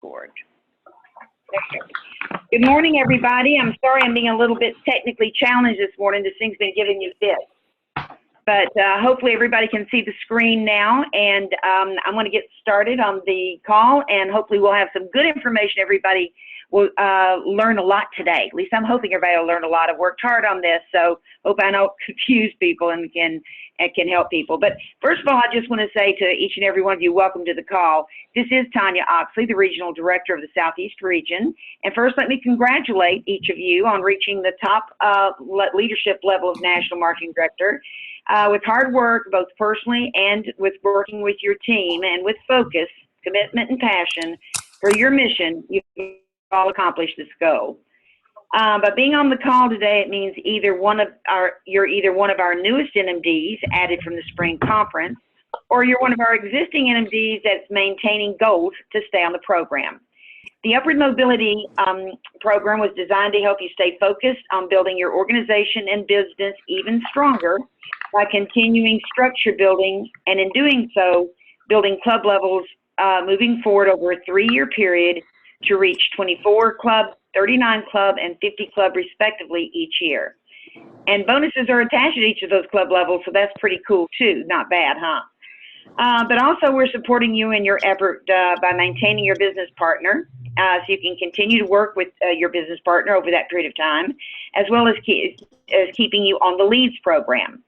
Board. Good morning, everybody. I'm sorry I'm being a little bit technically challenged this morning. This thing's been giving you fits. But hopefully everybody can see the screen now, and I'm going to get started on the call, and hopefully we'll have some good information. Everybody will learn a lot today. At least I'm hoping everybody will learn a lot. I've worked hard on this, so hope I don't confuse people and can help people. But first of all, I just want to say to each and every one of you, welcome to the call. This is Tanya Oxley, the Regional Director of the Southeast Region. And first, let me congratulate each of you on reaching the top leadership level of National Marketing Director. With hard work, both personally and with working with your team, and with focus, commitment, and passion for your mission, you've all accomplished this goal. But being on the call today, it means you're either one of our newest NMDs added from the spring conference, or you're one of our existing NMDs that's maintaining goals to stay on the program. The Upward Mobility program was designed to help you stay focused on building your organization and business even stronger by continuing structure building, and in doing so, building club levels moving forward over a 3-year period to reach 24 club, 39 club, and 50 club respectively each year. And bonuses are attached to each of those club levels, so that's pretty cool too. Not bad, huh? But also we're supporting you in your effort by maintaining your business partner, so you can continue to work with your business partner over that period of time, as well as keeping you on the LEADS program.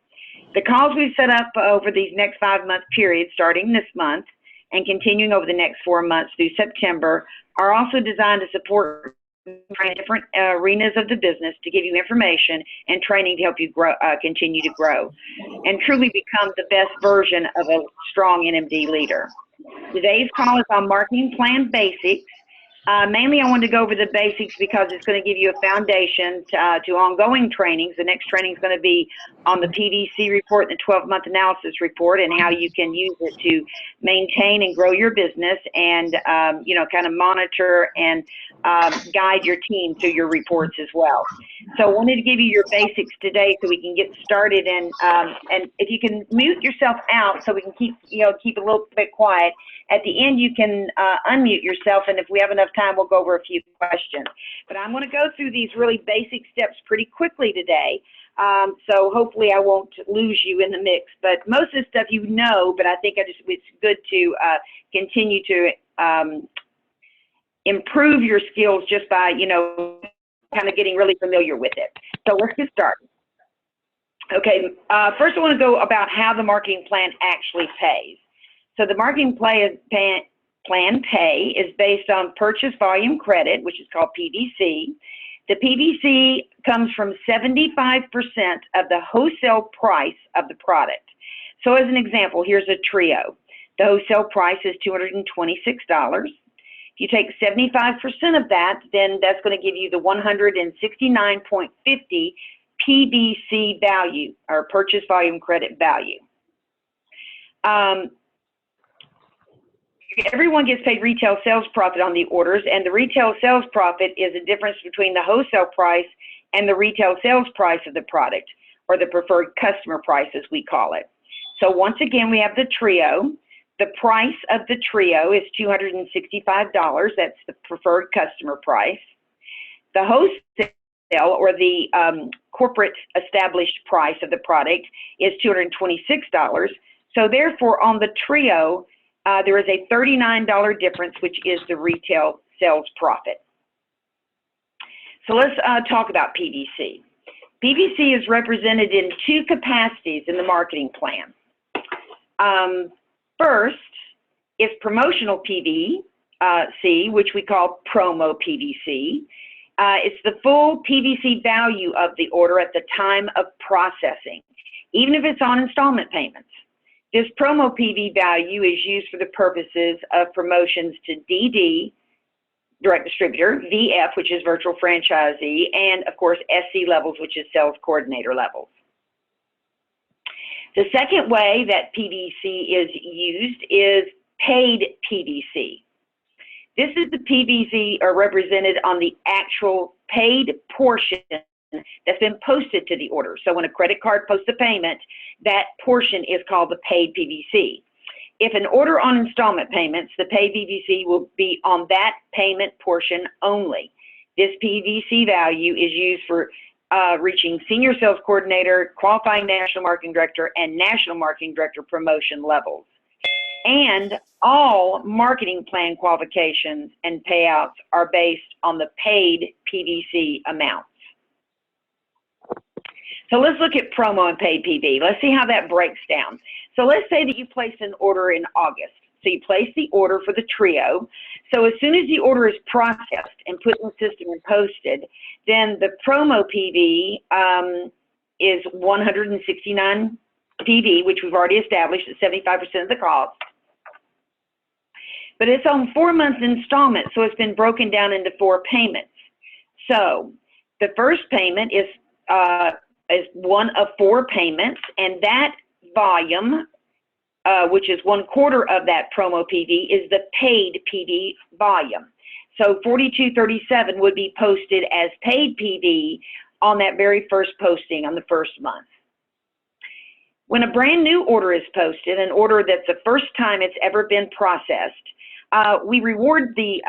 The calls we've set up over these next 5-month periods, starting this month and continuing over the next 4 months through September, are also designed to support different arenas of the business to give you information and training to help you grow, continue to grow, and truly become the best version of a strong NMD leader. Today's call is on marketing plan basics. Mainly I wanted to go over the basics because it's going to give you a foundation to ongoing trainings. The next training is going to be on the PVC report and the 12-month analysis report, and how you can use it to maintain and grow your business, and kind of monitor and guide your team through your reports as well. So I wanted to give you your basics today so we can get started, and if you can mute yourself out so we can keep a little bit quiet. At the end, you can unmute yourself, and if we have enough time, we'll go over a few questions. But I'm going to go through these really basic steps pretty quickly today, so hopefully I won't lose you in the mix. But most of the stuff you know, but I think it's good to continue to improve your skills just by, kind of getting really familiar with it. So let's get started. Okay, first I want to go about how the marketing plan actually pays. So the marketing plan pay is based on purchase volume credit, which is called PVC. The PVC comes from 75% of the wholesale price of the product. So as an example, here's a trio. The wholesale price is $226. If you take 75% of that, then that's going to give you the 169.50 PVC value, or purchase volume credit value. Everyone gets paid retail sales profit on the orders, and the retail sales profit is the difference between the wholesale price and the retail sales price of the product, or the preferred customer price as we call it. So once again, we have the trio. The price of the trio is $265. That's the preferred customer price. The wholesale, or the corporate established price of the product, is $226. So therefore, on the trio, there is a $39 difference, which is the retail sales profit. So let's talk about PVC. PVC is represented in 2 capacities in the marketing plan. First is promotional PVC, which we call promo PVC. It's the full PVC value of the order at the time of processing, even if it's on installment payments. This promo PV value is used for the purposes of promotions to DD, direct distributor, VF, which is virtual franchisee, and of course SC levels, which is sales coordinator levels. The second way that PVC is used is paid PVC. This is the PVC represented on the actual paid portion that's been posted to the order. So when a credit card posts a payment, that portion is called the paid PVC. If an order on installment payments, the paid PVC will be on that payment portion only. This PVC value is used for reaching senior sales coordinator, qualifying national marketing director, and national marketing director promotion levels. And all marketing plan qualifications and payouts are based on the paid PVC amounts. So let's look at promo and paid PV. Let's see how that breaks down. So let's say that you placed an order in August. So you place the order for the trio. So as soon as the order is processed and put in the system and posted, then the promo PV is 169 PV, which we've already established at 75% of the cost. But it's on 4 months installment, so it's been broken down into 4 payments. So the first payment is one of 4 payments, and that volume, which is 1/4 of that promo PV, is the paid PV volume. So 4237 would be posted as paid PV on that very first posting on the first month. When a brand new order is posted, an order that's the first time it's ever been processed, we reward the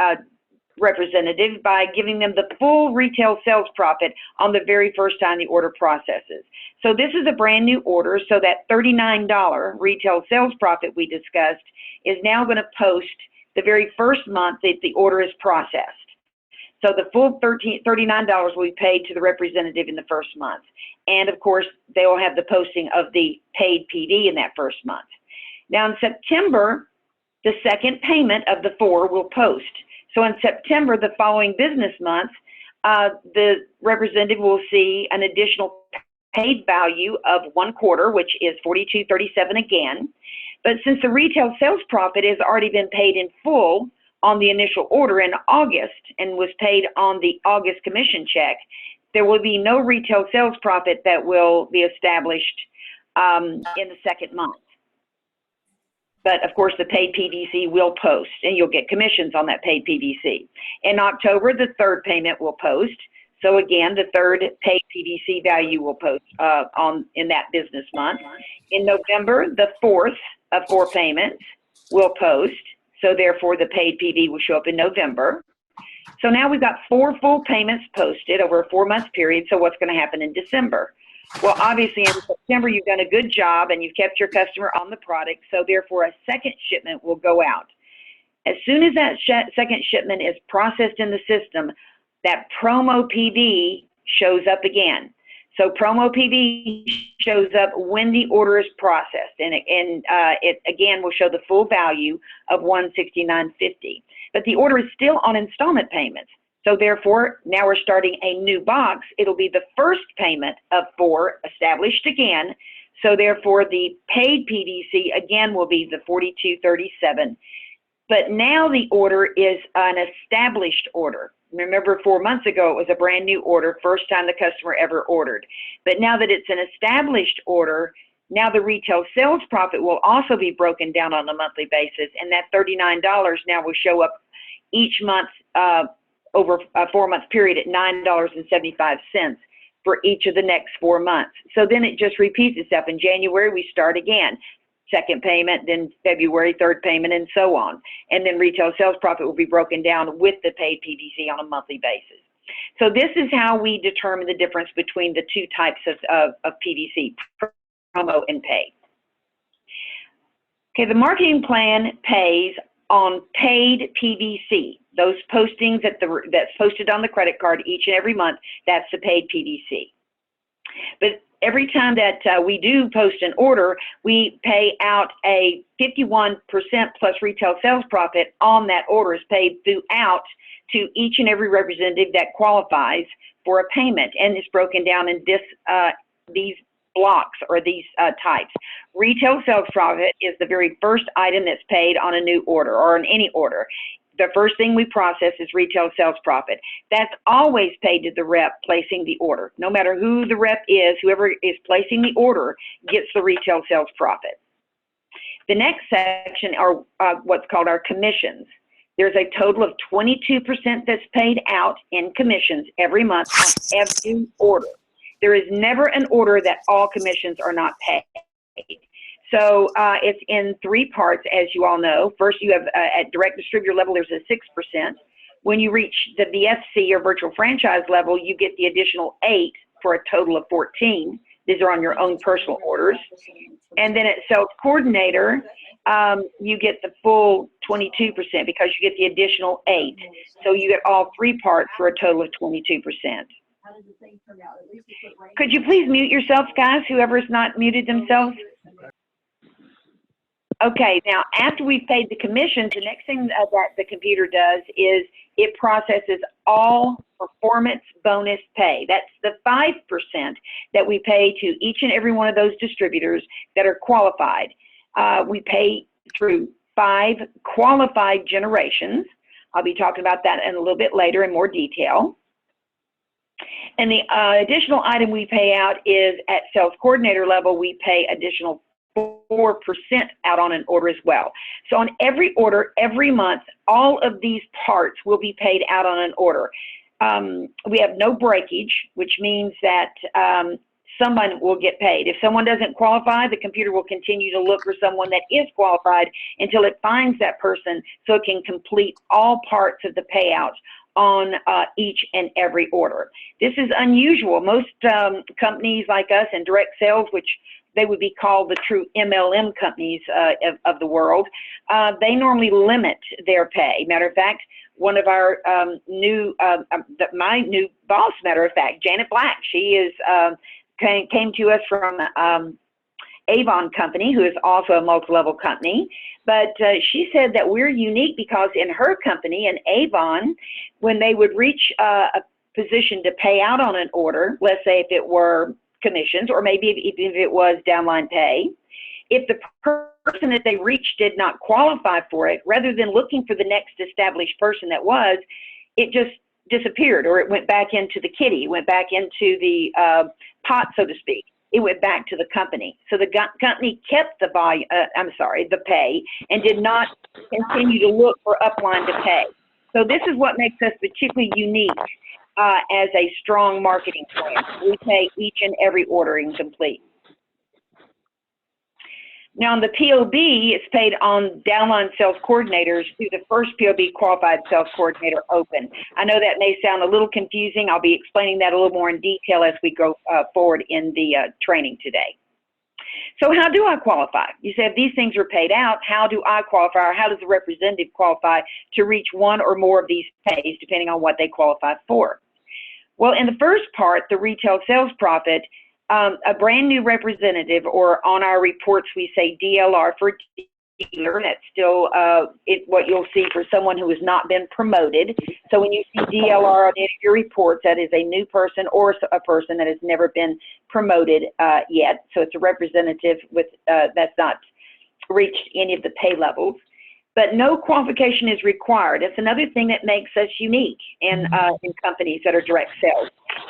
representative by giving them the full retail sales profit on the very first time the order processes. So this is a brand new order, so that $39 retail sales profit we discussed is now going to post the very first month that the order is processed. So the full $39 will be paid to the representative in the first month. And of course, they will have the posting of the paid PD in that first month. Now in September, the second payment of the 4 will post. So in September, the following business month, the representative will see an additional paid value of 1/4, which is 4237 again. But since the retail sales profit has already been paid in full on the initial order in August and was paid on the August commission check, there will be no retail sales profit that will be established in the second month. But of course, the paid PVC will post, and you'll get commissions on that paid PVC. In October, the third payment will post. So again, the third paid PVC value will post in that business month. In November, the fourth of 4 payments will post. So therefore, the paid PV will show up in November. So now we've got 4 full payments posted over a 4-month period. So what's going to happen in December? Well, obviously in September, you've done a good job and you've kept your customer on the product. So therefore, a second shipment will go out. As soon as that second shipment is processed in the system, that promo PV shows up again. So promo PV shows up when the order is processed, and it again will show the full value of $169.50. But the order is still on installment payments. So therefore, now we're starting a new box. It'll be the first payment of 4 established again. So therefore, the paid PVC again will be the $42.37. But now the order is an established order. Remember, 4 months ago, it was a brand new order, first time the customer ever ordered. But now that it's an established order, now the retail sales profit will also be broken down on a monthly basis. And that $39 now will show up each month over a 4-month period at $9.75 for each of the next 4 months. So then it just repeats itself. In January, we start again. Second payment, then February, third payment, and so on. And then retail sales profit will be broken down with the paid PVC on a monthly basis. So this is how we determine the difference between the 2 types of PVC, promo and pay. Okay, the marketing plan pays on paid PVC. Those postings that's posted on the credit card each and every month, that's the paid PVC. But every time that we do post an order, we pay out a 51% plus retail sales profit on that order is paid throughout to each and every representative that qualifies for a payment. And it's broken down in these blocks or these types. Retail sales profit is the very first item that's paid on a new order or on any order. The first thing we process is retail sales profit. That's always paid to the rep placing the order. No matter who the rep is, whoever is placing the order gets the retail sales profit. The next section are what's called our commissions. There's a total of 22% that's paid out in commissions every month on every order. There is never an order that all commissions are not paid. So it's in three parts, as you all know. First, you have at direct distributor level, there's a 6%. When you reach the VFC or virtual franchise level, you get the additional 8 for a total of 14. These are on your own personal orders. And then at sales coordinator, you get the full 22% because you get the additional 8. So you get all three parts for a total of 22%. Could you please mute yourselves, guys, whoever has not muted themselves? Okay, now after we've paid the commissions, the next thing that the computer does is it processes all performance bonus pay. That's the 5% that we pay to each and every one of those distributors that are qualified. We pay through 5 qualified generations. I'll be talking about that in a little bit later in more detail. And the additional item we pay out is at sales coordinator level, we pay additional 4% out on an order as well. So on every order, every month, all of these parts will be paid out on an order. We have no breakage, which means that someone will get paid. If someone doesn't qualify, the computer will continue to look for someone that is qualified until it finds that person so it can complete all parts of the payouts on each and every order. This is unusual. Most companies like us in direct sales, which they would be called the true MLM companies of the world, they normally limit their pay. Matter of fact, one of our my new boss, matter of fact, Janet Black, she is came to us from Avon Company, who is also a multi-level company. But she said that we're unique because in her company, in Avon, when they would reach a position to pay out on an order, let's say if it were commissions or maybe even if it was downline pay, if the person that they reached did not qualify for it, rather than looking for the next established person that was, it just disappeared, or it went back into the kitty, went back into the pot, so to speak. It went back to the company. So the company kept the the pay, and did not continue to look for upline to pay. So this is what makes us particularly unique as a strong marketing plan. We pay each and every order incomplete. Now on the POB, it's paid on downline sales coordinators through the first POB qualified sales coordinator open. I know that may sound a little confusing. I'll be explaining that a little more in detail as we go forward in the training today. So how do I qualify? You say if these things are paid out, how do I qualify, or how does the representative qualify to reach one or more of these pays, depending on what they qualify for? Well, in the first part, the retail sales profit, a brand new representative, or on our reports we say DLR for dealer. That's still what you'll see for someone who has not been promoted. So when you see DLR on any of your reports, that is a new person or a person that has never been promoted yet. So it's a representative with that's not reached any of the pay levels. But no qualification is required. It's another thing that makes us unique in companies that are direct sales.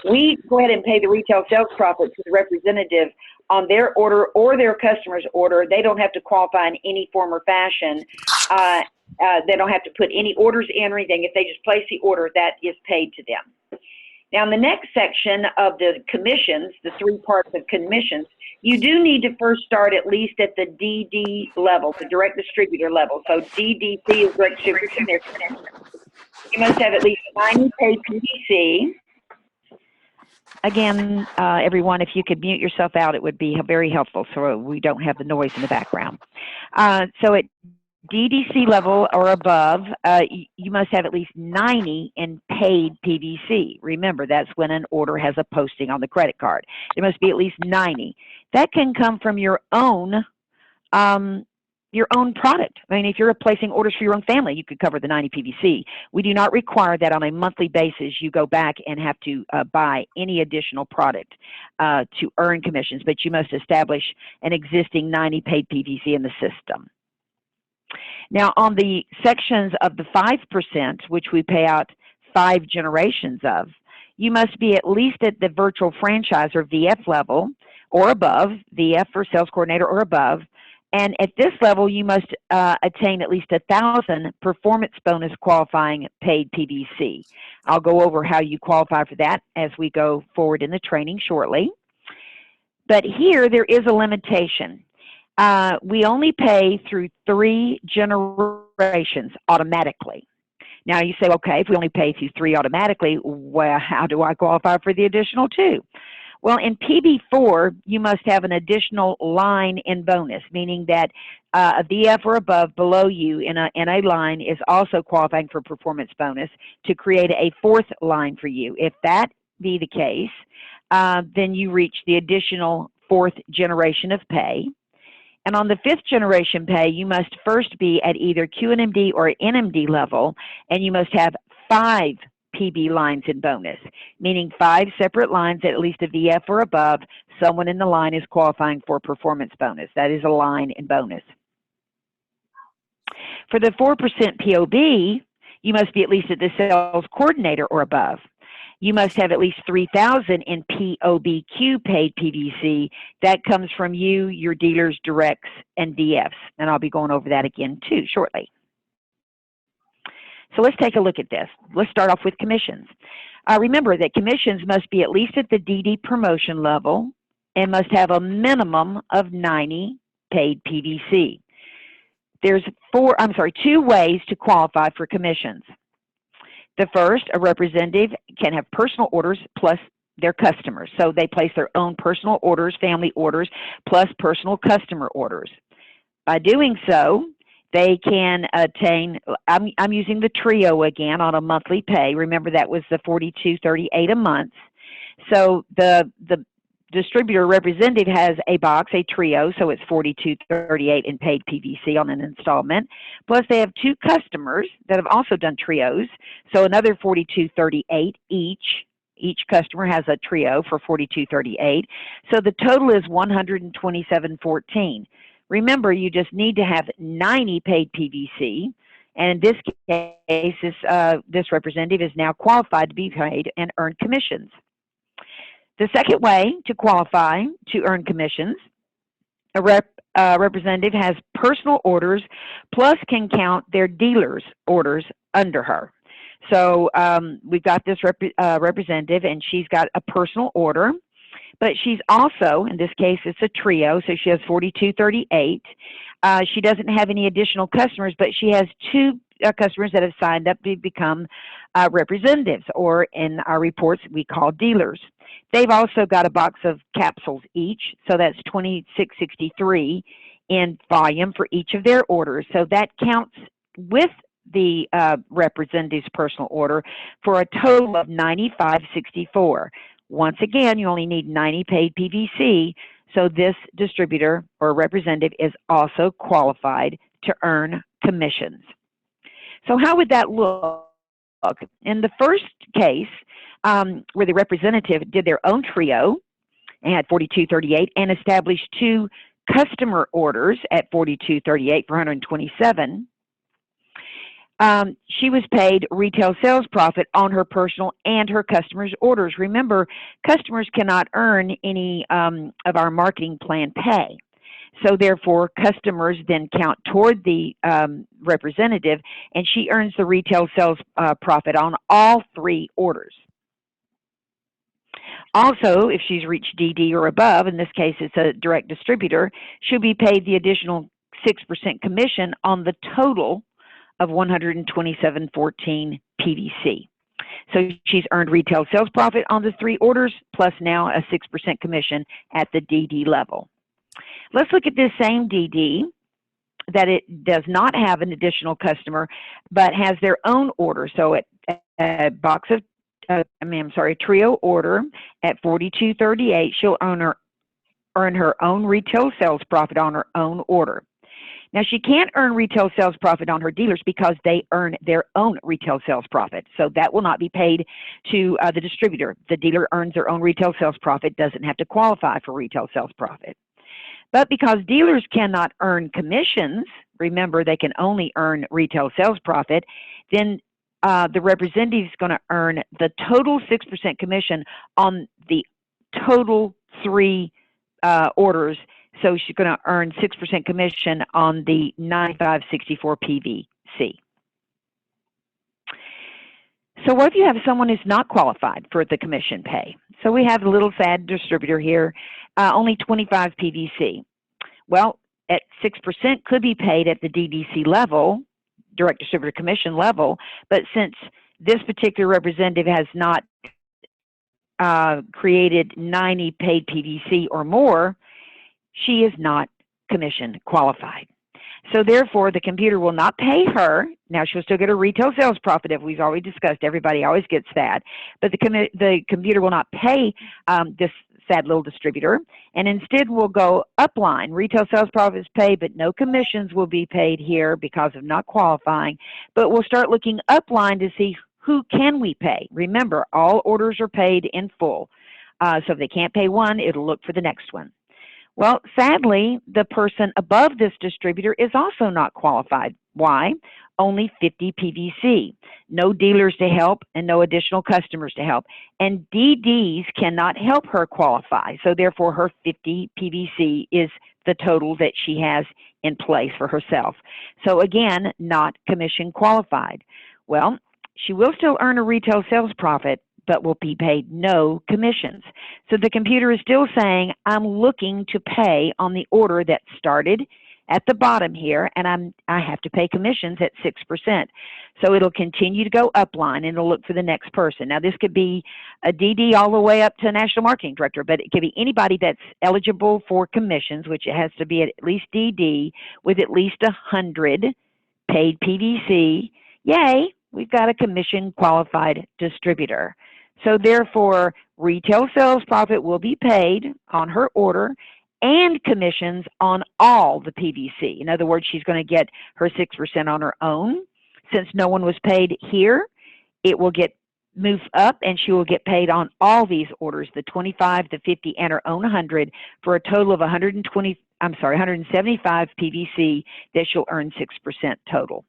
We go ahead and pay the retail sales profit to the representative on their order or their customer's order. They don't have to qualify in any form or fashion. They don't have to put any orders in or anything. If they just place the order, that is paid to them. Now, in the next section of the commissions, the 3 parts of commissions, you do need to first start at least at the DD level, the direct distributor level. So DDC is direct distributor. You must have at least 90 paid PDC. Again, everyone, if you could mute yourself out, it would be very helpful so we don't have the noise in the background. So at DDC level or above, you must have at least 90 in paid PVC. Remember, that's when an order has a posting on the credit card. There must be at least 90. That can come from your own product. I mean, if you're placing orders for your own family, you could cover the 90 PVC. We do not require that on a monthly basis you go back and have to buy any additional product to earn commissions, but you must establish an existing 90 paid PVC in the system. Now, on the sections of the 5%, which we pay out 5 generations of, you must be at least at the virtual franchise or VF level or above, VF for sales coordinator or above. And at this level, you must attain at least 1,000 performance bonus qualifying paid PVC. I'll go over how you qualify for that as we go forward in the training shortly. But here, there is a limitation. We only pay through 3 generations automatically. Now you say, okay, if we only pay through 3 automatically, well, how do I qualify for the additional 2? Well, in PB4, you must have an additional line in bonus, meaning that a VF or above below you in a line is also qualifying for performance bonus to create a 4th line for you. If that be the case, then you reach the additional 4th generation of pay. And on the 5th generation pay, you must first be at either QNMD or NMD level, and you must have 5 PB lines in bonus, meaning 5 separate lines at least a VF or above. Someone in the line is qualifying for performance bonus. That is a line in bonus. For the 4% POB, you must be at least at the sales coordinator or above. You must have at least 3,000 in POBQ paid PVC. That comes from you, your dealers, directs, and DFs. And I'll be going over that again too shortly. So let's take a look at this. Let's start off with commissions. Remember that commissions must be at least at the DD promotion level and must have a minimum of 90 paid PVC. There's 2 ways to qualify for commissions. The first, a representative can have personal orders plus their customers. So they place their own personal orders, family orders, plus personal customer orders. By doing so, they can attain, I'm using the trio again on a monthly pay. Remember that was the $42.38 a month. So the distributor representative has a box, a trio, so it's $42.38 in paid PVC on an installment. Plus they have 2 customers that have also done trios, so another $42.38 each. Each customer has a trio for $42.38. So the total is $127.14. Remember, you just need to have 90 paid PVC, and in this case, this representative is now qualified to be paid and earn commissions. The second way to qualify to earn commissions, a representative has personal orders plus can count their dealer's orders under her. So we've got this representative, and she's got a personal order, but she's also, in this case, it's a trio, so she has $42.38. She doesn't have any additional customers, but she has 2 customers that have signed up to become representatives, or in our reports, we call dealers. They've also got a box of capsules each, so that's $26.63 in volume for each of their orders. So that counts with the representative's personal order for a total of $95.64. Once again, you only need 90 paid PVC, so this distributor or representative is also qualified to earn commissions. So how would that look? In the first case, where the representative did their own trio and had $42.38 and established 2 customer orders at $42.38 for $127, she was paid retail sales profit on her personal and her customers' orders. Remember, customers cannot earn any of our marketing plan pay. So therefore, customers then count toward the representative, and she earns the retail sales profit on all 3 orders. Also, if she's reached DD or above, in this case it's a direct distributor, she'll be paid the additional 6% commission on the total of $127.14 PVC. So she's earned retail sales profit on the 3 orders, plus now a 6% commission at the DD level. Let's look at this same DD that it does not have an additional customer, but has their own order. So a box of, a trio order at $42.38, she'll earn her own retail sales profit on her own order. Now, she can't earn retail sales profit on her dealers because they earn their own retail sales profit. So that will not be paid to the distributor. The dealer earns their own retail sales profit, doesn't have to qualify for retail sales profit. But because dealers cannot earn commissions, remember they can only earn retail sales profit, then the representative is going to earn the total 6% commission on the total 3 orders. So she's going to earn 6% commission on the $95.64 PVC. So what if you have someone who's not qualified for the commission pay? So we have a little sad distributor here, only 25 PVC. Well, at 6% could be paid at the DDC level, direct distributor commission level, but since this particular representative has not created 90 paid PVC or more, she is not commission qualified. So therefore, the computer will not pay her. Now, she'll still get a retail sales profit, as we've already discussed. Everybody always gets that. But the computer will not pay this sad little distributor, and instead will go upline. Retail sales profits paid, but no commissions will be paid here because of not qualifying. But we'll start looking upline to see who can we pay. Remember, all orders are paid in full. So if they can't pay one, it'll look for the next one. Well, sadly, the person above this distributor is also not qualified. Why? Only 50 PVC. No dealers to help and no additional customers to help. And DDs cannot help her qualify. So therefore, her 50 PVC is the total that she has in place for herself. So again, not commission qualified. Well, she will still earn a retail sales profit, but will be paid no commissions. So the computer is still saying, I'm looking to pay on the order that started at the bottom here, and I have to pay commissions at 6%. So it'll continue to go upline, and it'll look for the next person. Now, this could be a DD all the way up to a national marketing director, but it could be anybody that's eligible for commissions, which it has to be at least DD with at least 100 paid PVC. Yay, we've got a commission qualified distributor. So therefore, retail sales profit will be paid on her order and commissions on all the PVC. In other words, she's going to get her 6% on her own. Since no one was paid here, it will get moved up and she will get paid on all these orders, the 25, the 50, and her own 100 for a total of 175 PVC that she'll earn 6% total.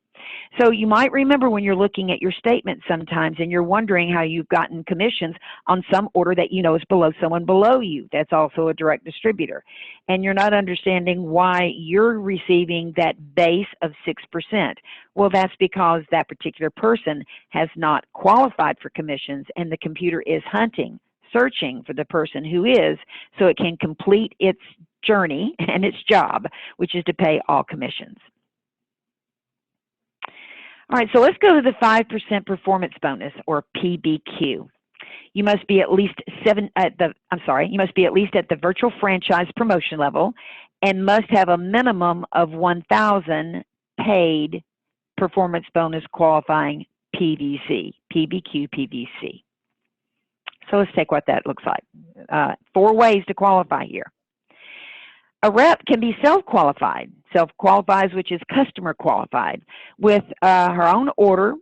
So you might remember when you're looking at your statement sometimes and you're wondering how you've gotten commissions on some order that you know is below someone below you. That's also a direct distributor. And you're not understanding why you're receiving that base of 6%. Well, that's because that particular person has not qualified for commissions and the computer is searching for the person who is, so it can complete its journey and its job, which is to pay all commissions. All right, so let's go to the 5% performance bonus, or PBQ. You must be at least at the virtual franchise promotion level and must have a minimum of 1,000 paid performance bonus qualifying PVC, PBQ PVC. So let's take what that looks like. 4 ways to qualify here. A rep can be self-qualified. Self-qualifies, which is customer qualified, with her own order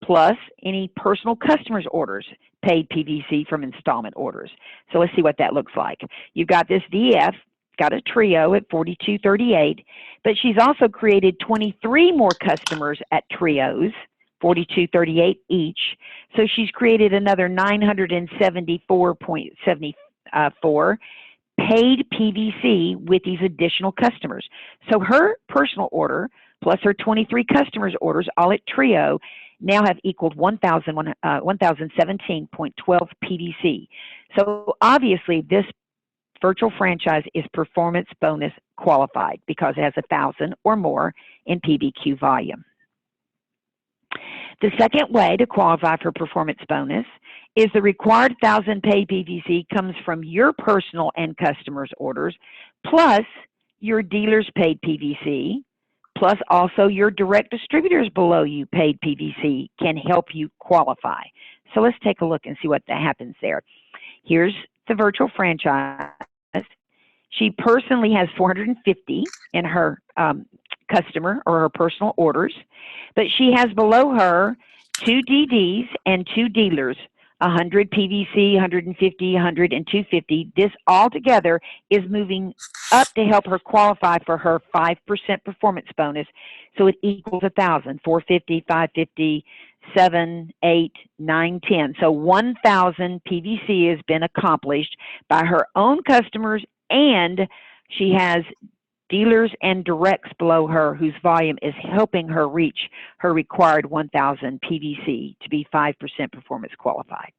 plus any personal customers' orders, paid PVC from installment orders. So let's see what that looks like. You've got this DF, got a trio at $42.38, but she's also created 23 more customers at trios, $42.38 each. So she's created another 974.74 paid PVC with these additional customers. So her personal order plus her 23 customers' orders, all at trio, now have equaled 1,017.12 PVC. So obviously this virtual franchise is performance bonus qualified because it has 1,000 or more in PBQ volume. The second way to qualify for performance bonus is the required 1,000 paid PVC comes from your personal and customers' orders, plus your dealers' paid PVC, plus also your direct distributors below you paid PVC can help you qualify. So let's take a look and see what that happens there. Here's the virtual franchise. She personally has 450 in her customer or her personal orders, but she has below her 2 DDs and 2 dealers, 100 PVC, 150, 100, and 250. This all together is moving up to help her qualify for her 5% performance bonus. So it equals 1,000, 450, 550, 7, 8, 9, 10. So 1,000 PVC has been accomplished by her own customers, and she has dealers and directs below her whose volume is helping her reach her required 1,000 PVC to be 5% performance qualified.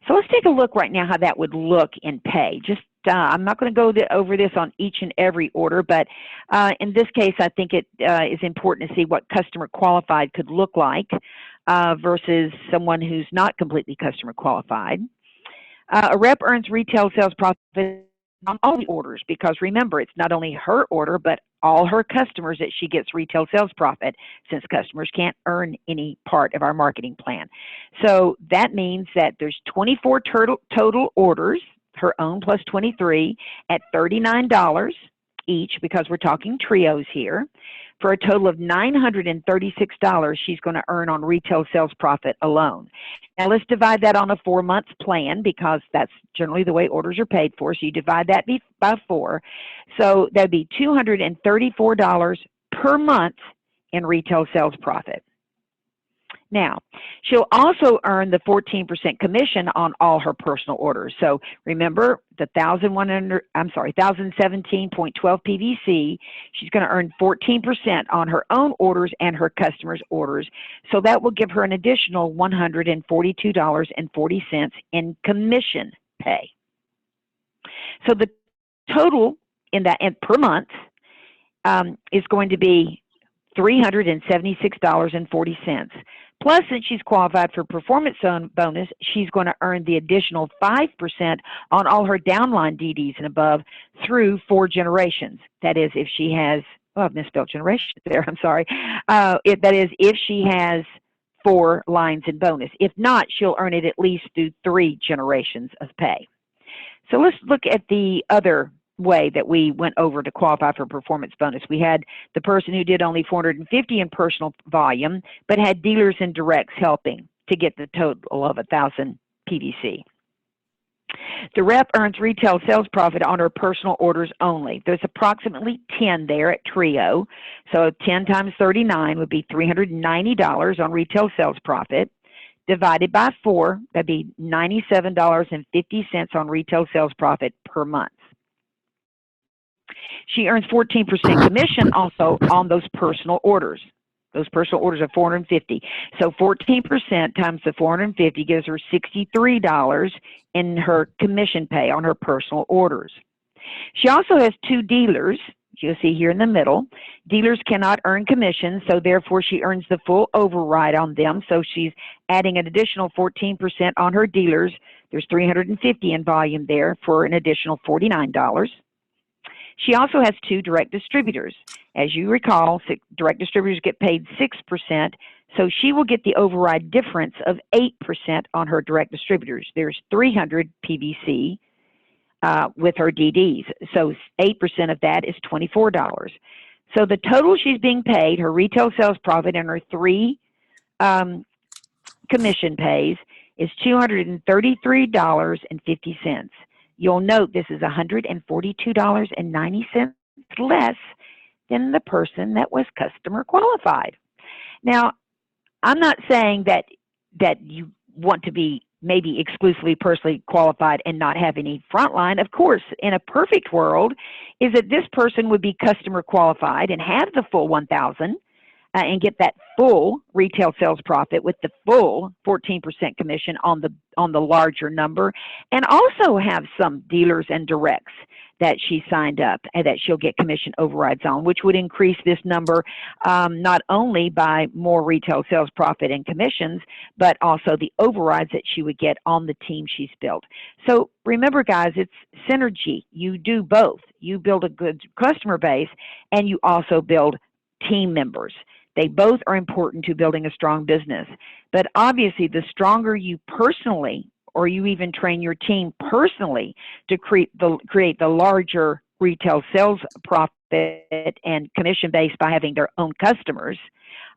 So let's take a look right now how that would look in pay. Just I'm not going to go over this on each and every order, but in this case, I think it is important to see what customer qualified could look like versus someone who's not completely customer qualified. A rep earns retail sales profit on all the orders because remember, it's not only her order, but all her customers that she gets retail sales profit since customers can't earn any part of our marketing plan. So that means that there's 24 total orders, her own plus 23 at $39 each because we're talking trios here. For a total of $936 she's going to earn on retail sales profit alone. Now let's divide that on a 4-month plan because that's generally the way orders are paid for. So you divide that by 4. So that'd be $234 per month in retail sales profit. Now, she'll also earn the 14% commission on all her personal orders. So remember the 1,017.12 PVC, she's going to earn 14% on her own orders and her customers' orders. So that will give her an additional $142.40 in commission pay. So the total in that per month is going to be $376.40. Plus, since she's qualified for performance zone bonus, she's going to earn the additional 5% on all her downline DDs and above through 4 generations. That is, if she has, oh, I've misspelled generation there, I'm sorry. That is, if she has 4 lines in bonus. If not, she'll earn it at least through 3 generations of pay. So let's look at the other way that we went over to qualify for performance bonus. We had the person who did only 450 in personal volume, but had dealers and directs helping to get the total of 1,000 PVC. The rep earns retail sales profit on her personal orders only. There's approximately 10 there at Trio. So 10 times 39 would be $390 on retail sales profit. Divided by 4, that'd be $97.50 on retail sales profit per month. She earns 14% commission also on those personal orders. Those personal orders are 450. So 14% times the 450 gives her $63 in her commission pay on her personal orders. She also has 2 dealers. You'll see here in the middle. Dealers cannot earn commission, so therefore she earns the full override on them. So she's adding an additional 14% on her dealers. There's 350 in volume there for an additional $49. She also has 2 direct distributors. As you recall, direct distributors get paid 6%, so she will get the override difference of 8% on her direct distributors. There's 300 PVC with her DDs, so 8% of that is $24. So the total she's being paid, her retail sales profit and her 3 commission pays, is $233.50. You'll note this is $142.90 less than the person that was customer qualified. Now, I'm not saying that you want to be maybe exclusively personally qualified and not have any frontline. Of course, in a perfect world, is that this person would be customer qualified and have the full 1,000 and get that full retail sales profit with the full 14% commission on the larger number, and also have some dealers and directs that she signed up and that she'll get commission overrides on, which would increase this number not only by more retail sales profit and commissions, but also the overrides that she would get on the team she's built. So remember, guys, it's synergy. You do both. You build a good customer base, and you also build team members. They both are important to building a strong business. But obviously, the stronger you personally, or you even train your team personally to create the larger retail sales profit and commission base by having their own customers,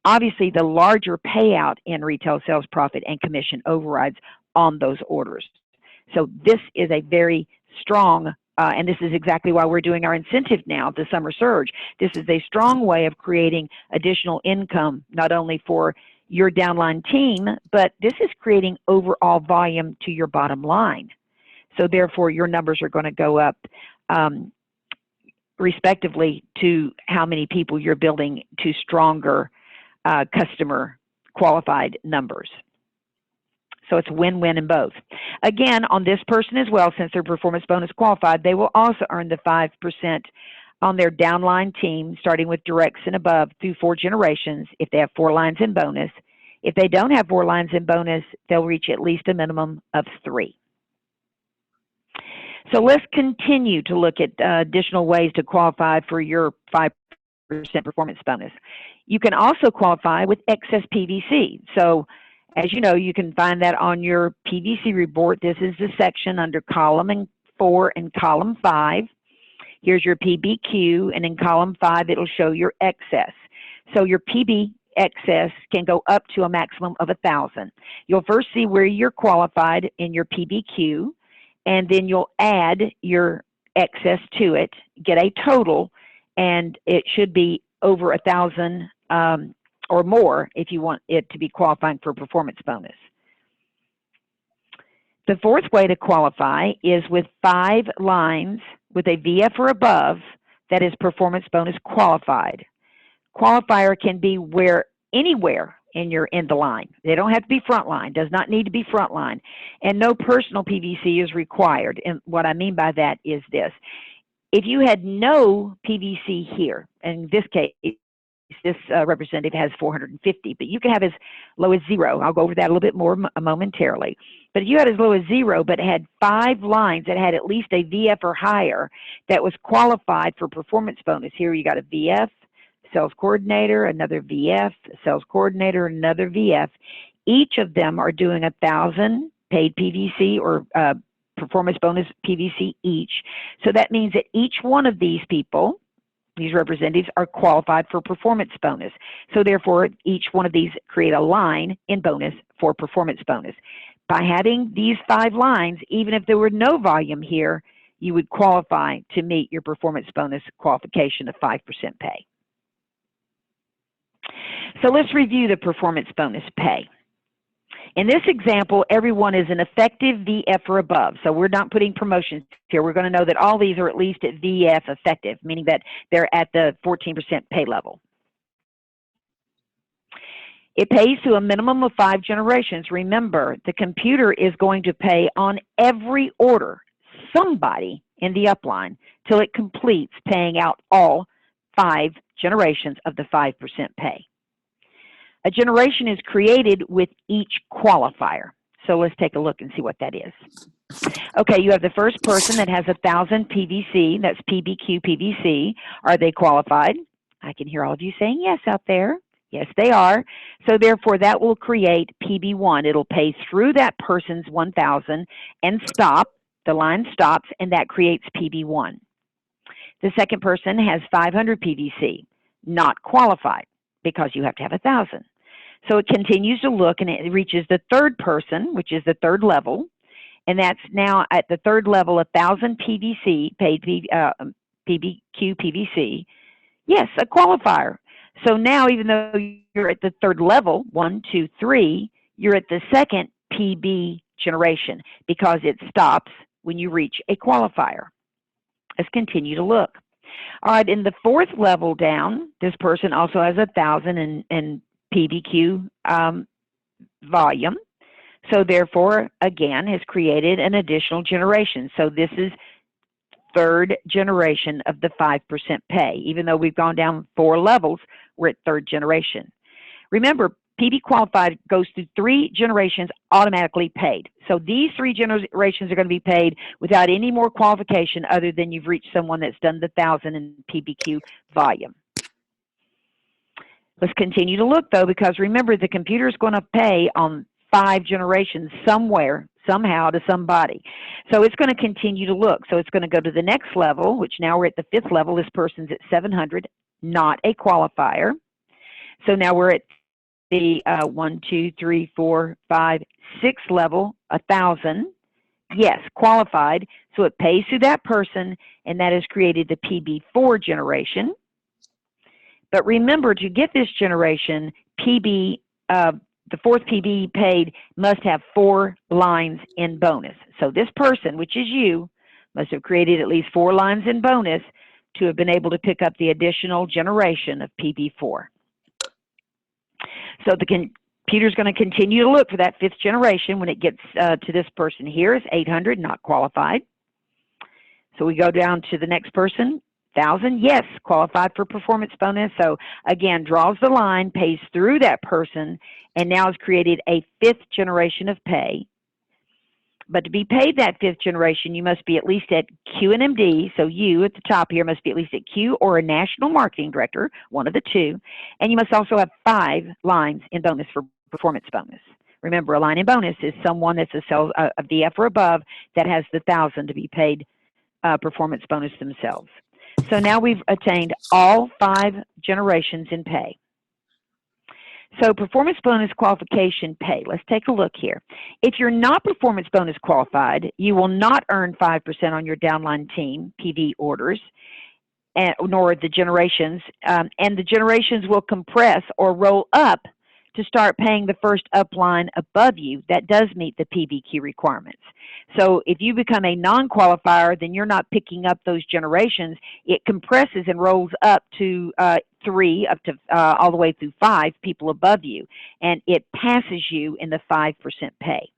obviously the larger payout in retail sales profit and commission overrides on those orders. So this is a very strong and this is exactly why we're doing our incentive now, the Summer Surge. This is a strong way of creating additional income, not only for your downline team, but this is creating overall volume to your bottom line. So therefore, your numbers are going to go up respectively to how many people you're building to stronger customer qualified numbers. So it's win-win in both. Again, on this person as well, since they're performance bonus qualified, they will also earn the 5% on their downline team, starting with directs and above through 4 generations if they have 4 lines in bonus. If they don't have 4 lines in bonus, they'll reach at least a minimum of 3. So let's continue to look at additional ways to qualify for your 5% performance bonus. You can also qualify with excess PVC. So as you know, you can find that on your PVC report. This is the section under column 4 and column 5. Here's your PBQ, and in column 5, it'll show your excess. So your PB excess can go up to a maximum of 1,000. You'll first see where you're qualified in your PBQ, and then you'll add your excess to it, get a total, and it should be over 1,000 or more if you want it to be qualifying for a performance bonus. The fourth way to qualify is with 5 lines with a VF or above that is performance bonus qualified. Qualifier can be anywhere in the line. They don't have to be front line, does not need to be front line, and no personal PVC is required. And what I mean by that is this. If you had no PVC here, in this case, this representative has 450, but you can have as low as 0. I'll go over that a little bit more momentarily. But if you had as low as 0, but had 5 lines that had at least a VF or higher that was qualified for performance bonus, here you got a VF, sales coordinator, another VF, sales coordinator, another VF. Each of them are doing 1,000 paid PVC or performance bonus PVC each. So that means that each one of these people, these representatives, are qualified for performance bonus. So therefore, each one of these create a line in bonus for performance bonus. By having these 5 lines, even if there were no volume here, you would qualify to meet your performance bonus qualification of 5% pay. So let's review the performance bonus pay. In this example, everyone is an effective VF or above. So we're not putting promotions here. We're going to know that all these are at least at VF effective, meaning that they're at the 14% pay level. It pays to a minimum of 5 generations. Remember, the computer is going to pay on every order somebody in the upline till it completes paying out all 5 generations of the 5% pay. A generation is created with each qualifier. So let's take a look and see what that is. Okay, you have the first person that has 1,000 PVC, that's PBQ PVC. Are they qualified? I can hear all of you saying yes out there. Yes, they are. So therefore, that will create PB1. It'll pay through that person's 1,000 and stop. The line stops, and that creates PB1. The second person has 500 PVC, not qualified, because you have to have 1,000. So it continues to look, and it reaches the third person, which is the third level, and that's now at the third level, 1,000 PVC, paid PBQ PVC. Yes, a qualifier. So now, even though you're at the third level, 1, 2, 3, you're at the second PB generation because it stops when you reach a qualifier. Let's continue to look. All right, in the fourth level down, this person also has 1,000 in PBQ volume. So therefore, again, has created an additional generation. So this is third generation of the 5% pay. Even though we've gone down 4 levels, we're at third generation. Remember, PB qualified goes through 3 generations automatically paid. So these 3 generations are going to be paid without any more qualification other than you've reached someone that's done the 1,000 in PBQ volume. Let's continue to look, though, because remember, the computer is going to pay on 5 generations somewhere, somehow, to somebody. So it's going to continue to look. So it's going to go to the next level, which now we're at the 5th level. This person's at 700, not a qualifier. So now we're at the 1, 2, 3, 4, 5, 6 level, 1,000. Yes, qualified. So it pays to that person, and that has created the PB4 generation. But remember, to get this generation, the fourth PB paid must have 4 lines in bonus. So this person, which is you, must have created at least 4 lines in bonus to have been able to pick up the additional generation of PB4. So the computer's going to continue to look for that 5th generation. When it gets to this person here, it's 800, not qualified. So we go down to the next person, 1,000, yes, qualified for performance bonus. So again, draws the line, pays through that person, and now has created a 5th generation of pay. But to be paid that 5th generation, you must be at least at Q and MD. So you at the top here must be at least at Q or a national marketing director, one of the two. And you must also have 5 lines in bonus for performance bonus. Remember, a line in bonus is someone that's a VF or above that has the 1,000 to be paid performance bonus themselves. So now we've attained all 5 generations in pay. So performance bonus qualification pay, let's take a look here. If you're not performance bonus qualified, you will not earn 5% on your downline team PV orders, nor the generations, and the generations will compress or roll up to start paying the first upline above you that does meet the PVQ requirements. So if you become a non-qualifier, then you're not picking up those generations. It compresses and rolls up to 3, up to all the way through 5 people above you, and it passes you in the 5% pay.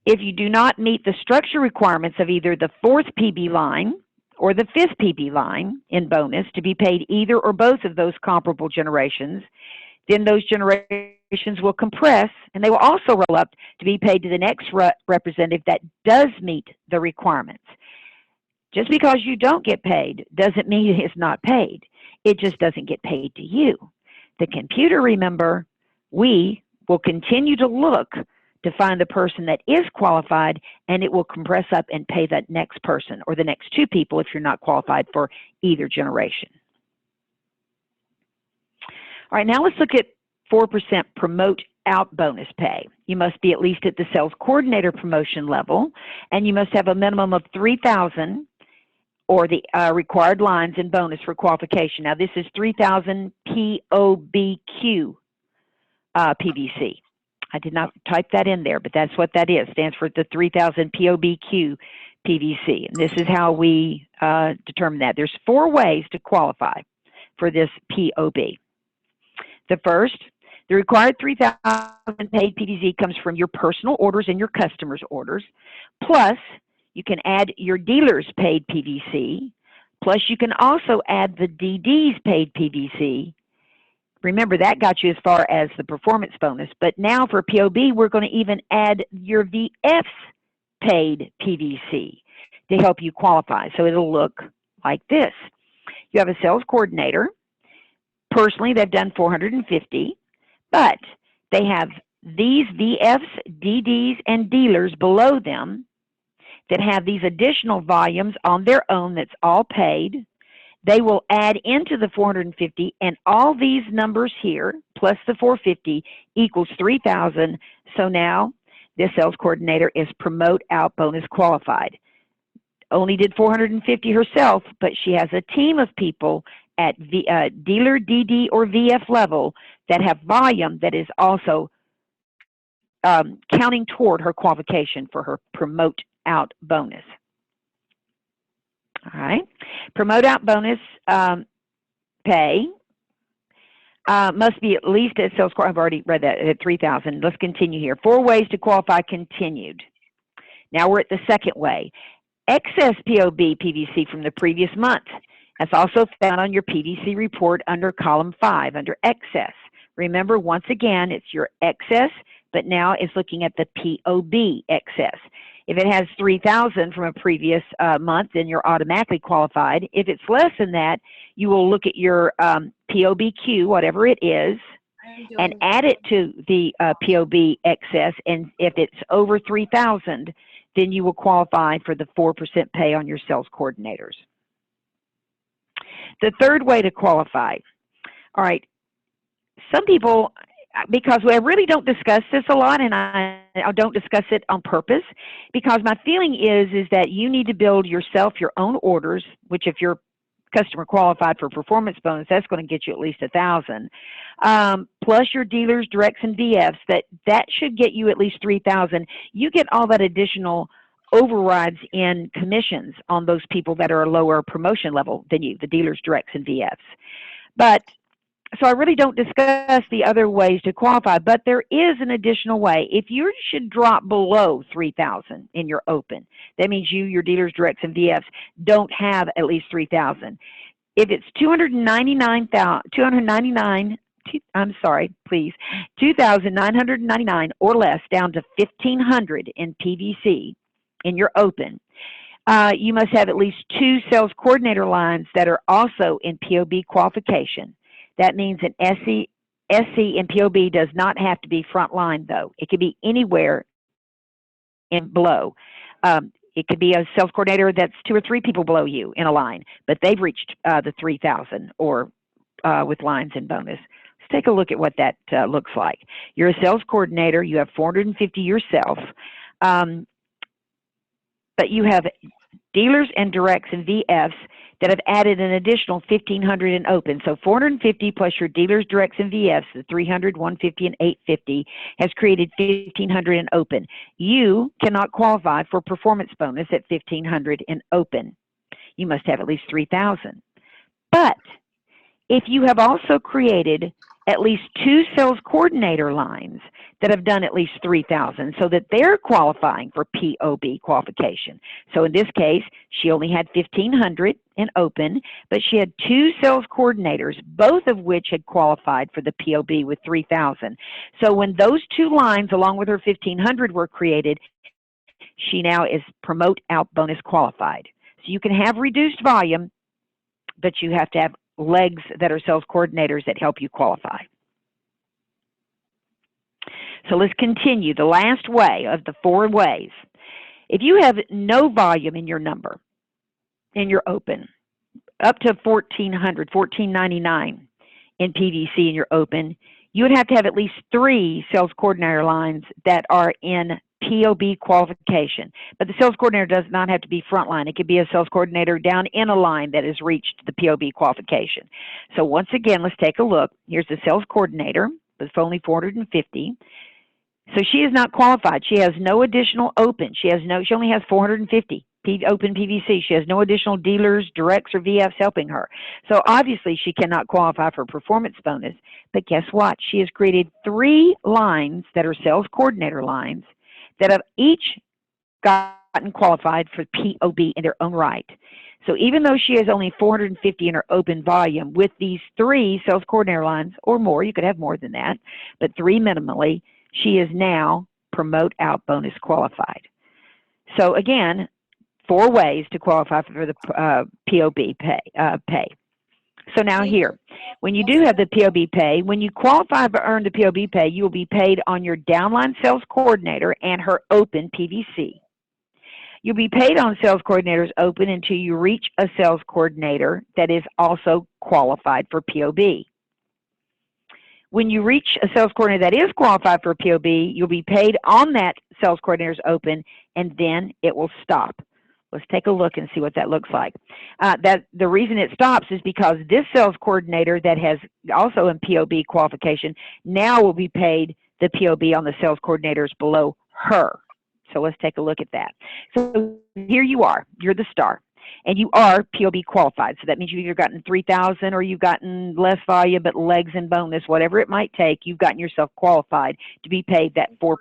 If you do not meet the structure requirements of either the 4th PB line or the 5th PB line in bonus to be paid either or both of those comparable generations, then those generations will compress, and they will also roll up to be paid to the next representative that does meet the requirements. Just because you don't get paid doesn't mean it's not paid. It just doesn't get paid to you. The computer, remember, we will continue to look to find the person that is qualified, and it will compress up and pay that next person or the next 2 people if you're not qualified for either generation. All right, now let's look at 4% promote out bonus pay. You must be at least at the sales coordinator promotion level, and you must have a minimum of 3,000 or the required lines in bonus for qualification. Now, this is 3,000 POBQ PVC. I did not type that in there, but that's what that is. It stands for the 3,000 POBQ PVC. And this is how we determine that. There's 4 ways to qualify for this POB. The first, the required 3,000 paid PVC comes from your personal orders and your customers' orders. Plus, you can add your dealer's paid PVC. Plus, you can also add the DD's paid PVC. Remember, that got you as far as the performance bonus. But now for POB, we're going to even add your VF's paid PVC to help you qualify. So it'll look like this. You have a sales coordinator. Personally, they've done 450, but they have these VFs, DDs, and dealers below them that have these additional volumes on their own that's all paid. They will add into the 450, and all these numbers here, plus the 450, equals 3,000. So now this sales coordinator is promote out bonus qualified. Only did 450 herself, but she has a team of people at dealer, DD, or VF level that have volume that is also counting toward her qualification for her promote out bonus. All right. Promote out bonus pay must be at least at sales core. I've already read that at 3,000. Let's continue here. 4 ways to qualify continued. Now we're at the second way. Excess POB PVC from the previous month. That's also found on your PVC report under column 5 under excess. Remember, once again, it's your excess, but now it's looking at the POB excess. If it has 3,000 from a previous month, then you're automatically qualified. If it's less than that, you will look at your POBQ, whatever it is, and add it to the POB excess. And if it's over 3,000, then you will qualify for the 4% pay on your sales coordinators. The third way to qualify. All right, some people, because we really don't discuss this a lot, and I don't discuss it on purpose, because my feeling is that you need to build yourself your own orders, which if you're customer qualified for performance bonus, that's going to get you at least 1,000. Plus your dealers, directs, and VFs, that should get you at least 3,000. You get all that additional overrides in commissions on those people that are a lower promotion level than you, the dealers, directs, and VFs. But So I really don't discuss the other ways to qualify, but there is an additional way. If you should drop below 3,000 in your open, that means you, your dealers, directs, and VFs don't have at least 3,000. If it's 2,999 or less, down to 1,500 in PVC in your open, you must have at least 2 sales coordinator lines that are also in POB qualification. That means an SC in POB does not have to be front line, though. It could be anywhere in below. It could be a sales coordinator that's 2 or 3 people below you in a line, but they've reached the 3,000 or with lines and bonus. Let's take a look at what that looks like. You're a sales coordinator. You have 450 yourself, but you have dealers and directs and VFs that have added an additional 1,500 in open. So 450 plus your dealers, directs, and VFs, the 300, 150, and 850, has created 1,500 in open. You cannot qualify for performance bonus at 1,500 in open. You must have at least 3,000. But if you have also created at least 2 sales coordinator lines that have done at least 3,000 so that they're qualifying for POB qualification. So in this case, she only had 1,500 in open, but she had 2 sales coordinators, both of which had qualified for the POB with 3,000. So when those 2 lines, along with her 1,500, were created, she now is promote out bonus qualified. So you can have reduced volume, but you have to have legs that are sales coordinators that help you qualify. So let's continue. The last way of the 4 ways. If you have no volume in your number, in your open, up to 1,400, 1,499 in PVC in your open, you would have to have at least 3 sales coordinator lines that are in POB qualification. But the sales coordinator does not have to be frontline. It could be a sales coordinator down in a line that has reached the POB qualification. So once again, let's take a look. Here's the sales coordinator with only 450. So she is not qualified. She has no additional open. She only has 450 open PVC. She has no additional dealers, directs, or VFs helping her. So obviously she cannot qualify for performance bonus. But guess what? She has created 3 lines that are sales coordinator lines that have each gotten qualified for POB in their own right. So even though she has only 450 in her open volume, with these 3 sales coordinator lines, or more, you could have more than that, but 3 minimally, she is now promote out bonus qualified. So again, 4 ways to qualify for the POB pay. So now here, when you do have the POB pay, when you qualify to earn the POB pay, you will be paid on your downline sales coordinator and her open PVC. You'll be paid on sales coordinators open until you reach a sales coordinator that is also qualified for POB. When you reach a sales coordinator that is qualified for POB, you'll be paid on that sales coordinator's open, and then it will stop. Let's take a look and see what that looks like. The reason it stops is because this sales coordinator that has also in POB qualification now will be paid the POB on the sales coordinators below her. So let's take a look at that. So here you are. You're the star, and you are POB qualified. So that means you've either gotten 3,000 or you've gotten less volume but legs and bonus, whatever it might take, you've gotten yourself qualified to be paid that 4%.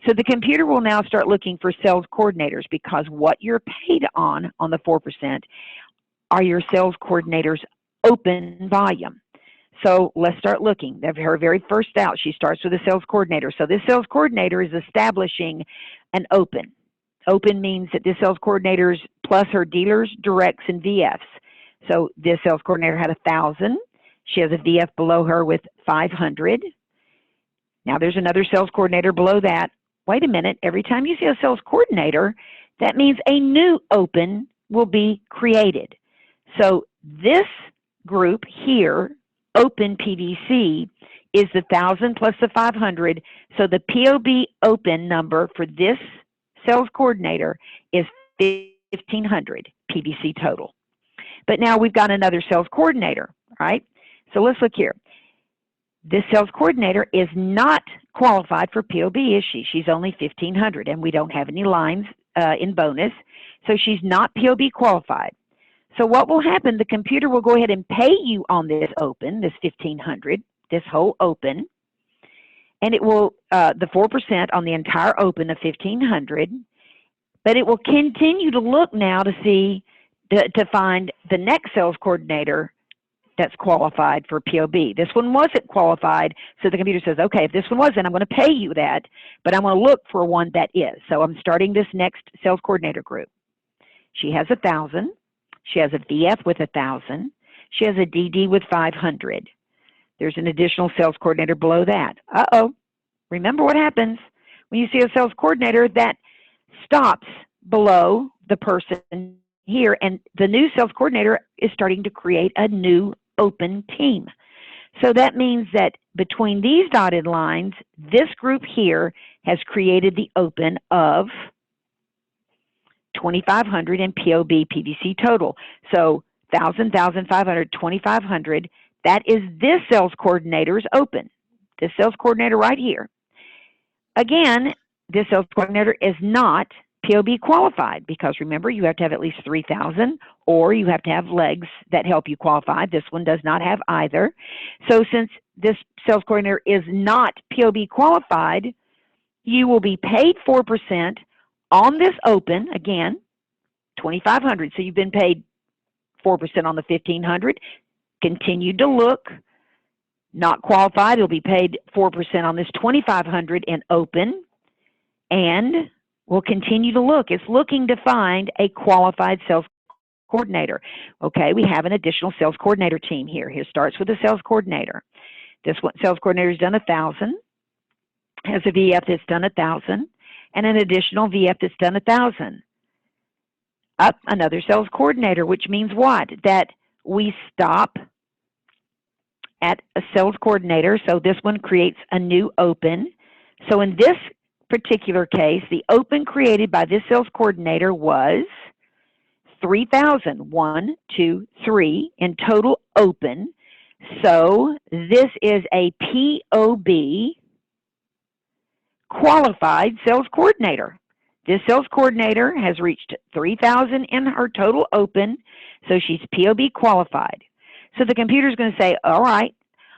So the computer will now start looking for sales coordinators, because what you're paid on the 4% are your sales coordinators open volume. So let's start looking. Her very first out, she starts with a sales coordinator. So this sales coordinator is establishing an open. Open means that this sales coordinator plus her dealers, directs, and VFs. So this sales coordinator had 1,000. She has a VF below her with 500. Now there's another sales coordinator below that. Wait a minute. Every time you see a sales coordinator, that means a new open will be created. So this group here, open PVC, is the 1,000 plus the 500. So the POB open number for this sales coordinator is 1,500 PVC total. But now we've got another sales coordinator, right? So let's look here. This sales coordinator is not qualified for POB, is she? She's only 1,500, and we don't have any lines in bonus, so she's not POB qualified. So what will happen, the computer will go ahead and pay you on this open, this 1,500, this whole open, and it will, the 4% on the entire open of 1,500, but it will continue to look now to see, to find the next sales coordinator that's qualified for POB. This one wasn't qualified, so the computer says, okay, if this one wasn't, I'm going to pay you that, but I'm going to look for one that is. So I'm starting this next sales coordinator group. She has 1,000. She has a VF with 1,000. She has a DD with 500. There's an additional sales coordinator below that. Uh-oh. Remember what happens when you see a sales coordinator that stops below the person here, and the new sales coordinator is starting to create a new open team. So that means that between these dotted lines, this group here has created the open of 2,500 in POB PVC total. So 1,000, 1,500, 2,500, that is this sales coordinator's open. This sales coordinator right here. Again, this sales coordinator is not POB qualified because remember, you have to have at least 3,000 or you have to have legs that help you qualify. This one does not have either. So since this sales coordinator is not POB qualified, you will be paid 4% on this open, again, 2,500. So you've been paid 4% on the 1,500. Continue to look. Not qualified, it'll be paid 4% on this 2,500 in open. And we'll continue to look. It's looking to find a qualified sales coordinator. Okay, we have an additional sales coordinator team here. Here starts with the sales coordinator. This one, sales coordinator has done 1,000, has a VF that's done 1,000, and an additional VF that's done 1,000. Up another sales coordinator, which means what? That we stop at a sales coordinator. So this one creates a new open. So in this particular case, the open created by this sales coordinator was 3,000, 1, 2, 3 in total open. So this is a POB qualified sales coordinator. This sales coordinator has reached 3,000 in her total open, so she's POB qualified. So the computer is going to say, all right,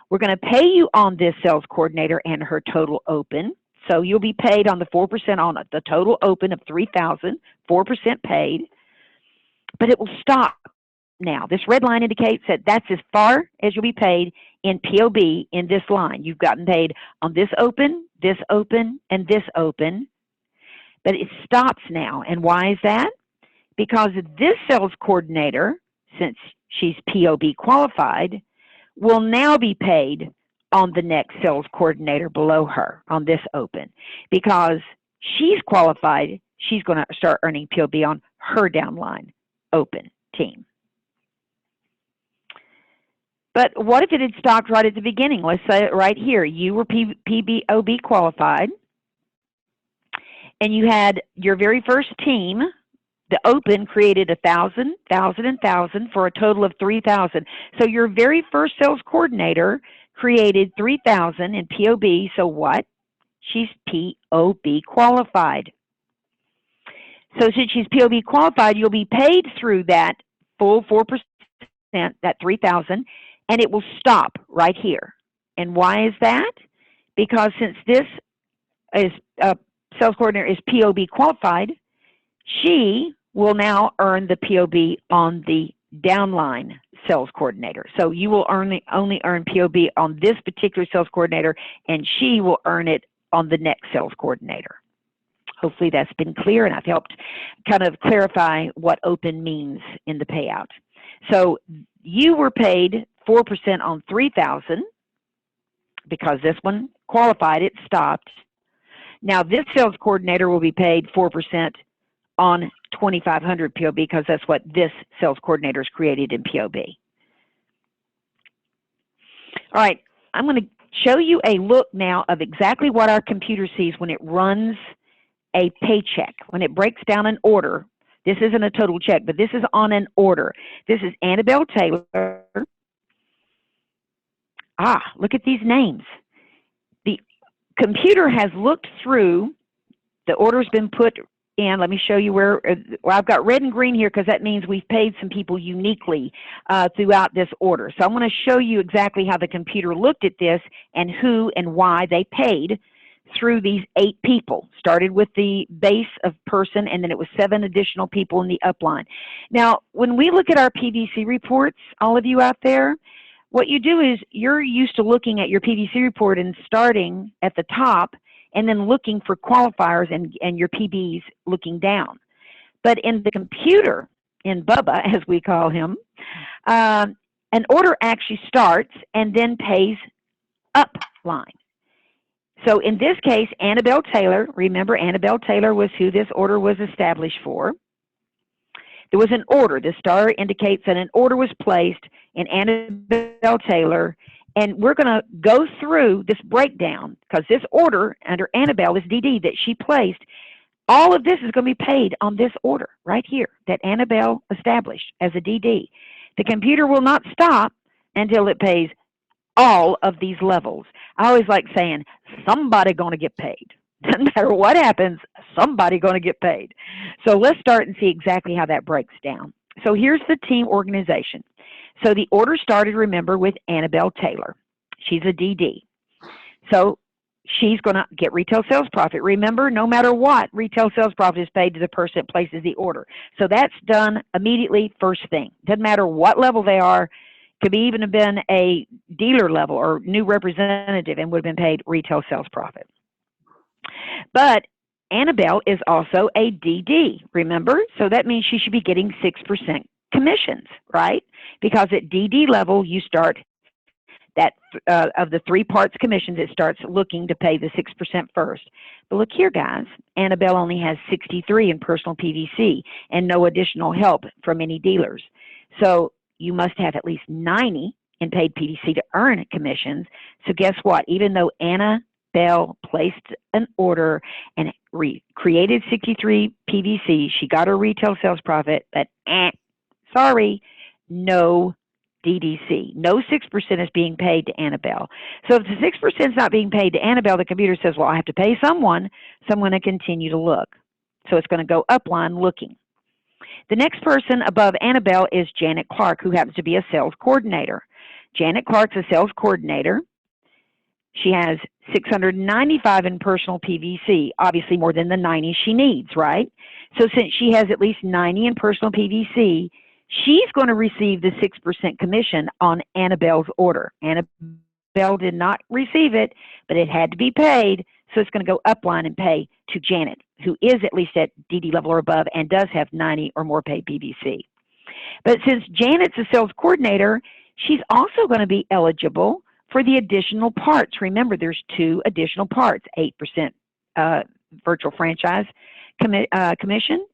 we're going to pay you on this sales coordinator and her total open. So you'll be paid on the 4% on the total open of 3,000, 4% paid, but it will stop now. This red line indicates that that's as far as you'll be paid in POB in this line. You've gotten paid on this open, and this open, but it stops now. And why is that? Because this sales coordinator, since she's POB qualified, will now be paid on the next sales coordinator below her on this open. Because she's qualified, she's going to start earning POB on her downline open team. But what if it had stopped right at the beginning? Let's say right here, you were POB qualified, and you had your very first team, the open created 1,000, 1,000, and 1,000 for a total of 3,000. So your very first sales coordinator created 3,000 in POB, so what? She's POB qualified. So since she's POB qualified, you'll be paid through that full 4%, that 3,000, and it will stop right here. And why is that? Because since this is sales coordinator is POB qualified, she will now earn the POB on the downline sales coordinator. So you will only earn POB on this particular sales coordinator, and she will earn it on the next sales coordinator. Hopefully that's been clear, and I've helped kind of clarify what open means in the payout. So you were paid 4% on 3,000 because this one qualified, it stopped. Now this sales coordinator will be paid 4% on 2,500 POB because that's what this sales coordinator has created in POB. All right, I'm going to show you a look now of exactly what our computer sees when it runs a paycheck, when it breaks down an order. This isn't a total check, but this is on an order. This is Annabelle Taylor. Look at these names. The computer has looked through, the order's been put in, let me show you where, well, I've got red and green here because that means we've paid some people uniquely throughout this order. So I'm going to show you exactly how the computer looked at this and who and why they paid through these 8 people. Started with the base of person, and then it was 7 additional people in the upline. Now, when we look at our PVC reports, all of you out there, what you do is you're used to looking at your PVC report and starting at the top and then looking for qualifiers and your PBs looking down. But in the computer, in Bubba, as we call him, an order actually starts and then pays upline. So in this case, Annabelle Taylor, remember Annabelle Taylor was who this order was established for. There was an order. The star indicates that an order was placed in Annabelle Taylor, and we're going to go through this breakdown because this order under Annabelle, this DD that she placed, all of this is going to be paid on this order right here that Annabelle established as a DD. The computer will not stop until it pays all of these levels. I always like saying, somebody going to get paid. Doesn't matter what happens, somebody going to get paid. So let's start and see exactly how that breaks down. So here's the team organization. So the order started, remember, with Annabelle Taylor. She's a DD. So she's going to get retail sales profit. Remember, no matter what, retail sales profit is paid to the person that places the order. So that's done immediately, first thing. Doesn't matter what level they are. Could even have been a dealer level or new representative and would have been paid retail sales profit. But Annabelle is also a DD, remember? So that means she should be getting 6% commissions, right? Because at DD level, you start that of the 3 parts commissions, it starts looking to pay the 6% first. But look here, guys, Annabelle only has 63 in personal PVC and no additional help from any dealers. So you must have at least 90 in paid PVC to earn commissions. So guess what? Even though Annabelle placed an order and created 63 PVC, she got her retail sales profit, but sorry, no DDC. No 6% is being paid to Annabelle. So if the 6% is not being paid to Annabelle, the computer says, well, I have to pay someone, so I'm going to continue to look. So it's going to go upline looking. The next person above Annabelle is Janet Clark, who happens to be a sales coordinator. Janet Clark's a sales coordinator. She has 695 in personal PVC, obviously more than the 90 she needs, right? So since she has at least 90 in personal PVC, she's going to receive the 6% commission on Annabelle's order. Annabelle did not receive it, but it had to be paid, so it's going to go upline and pay to Janet, who is at least at DD level or above and does have 90 or more paid PVC. But since Janet's a sales coordinator, she's also going to be eligible for the additional parts. Remember, there's 2 additional parts, 8% virtual franchise commission.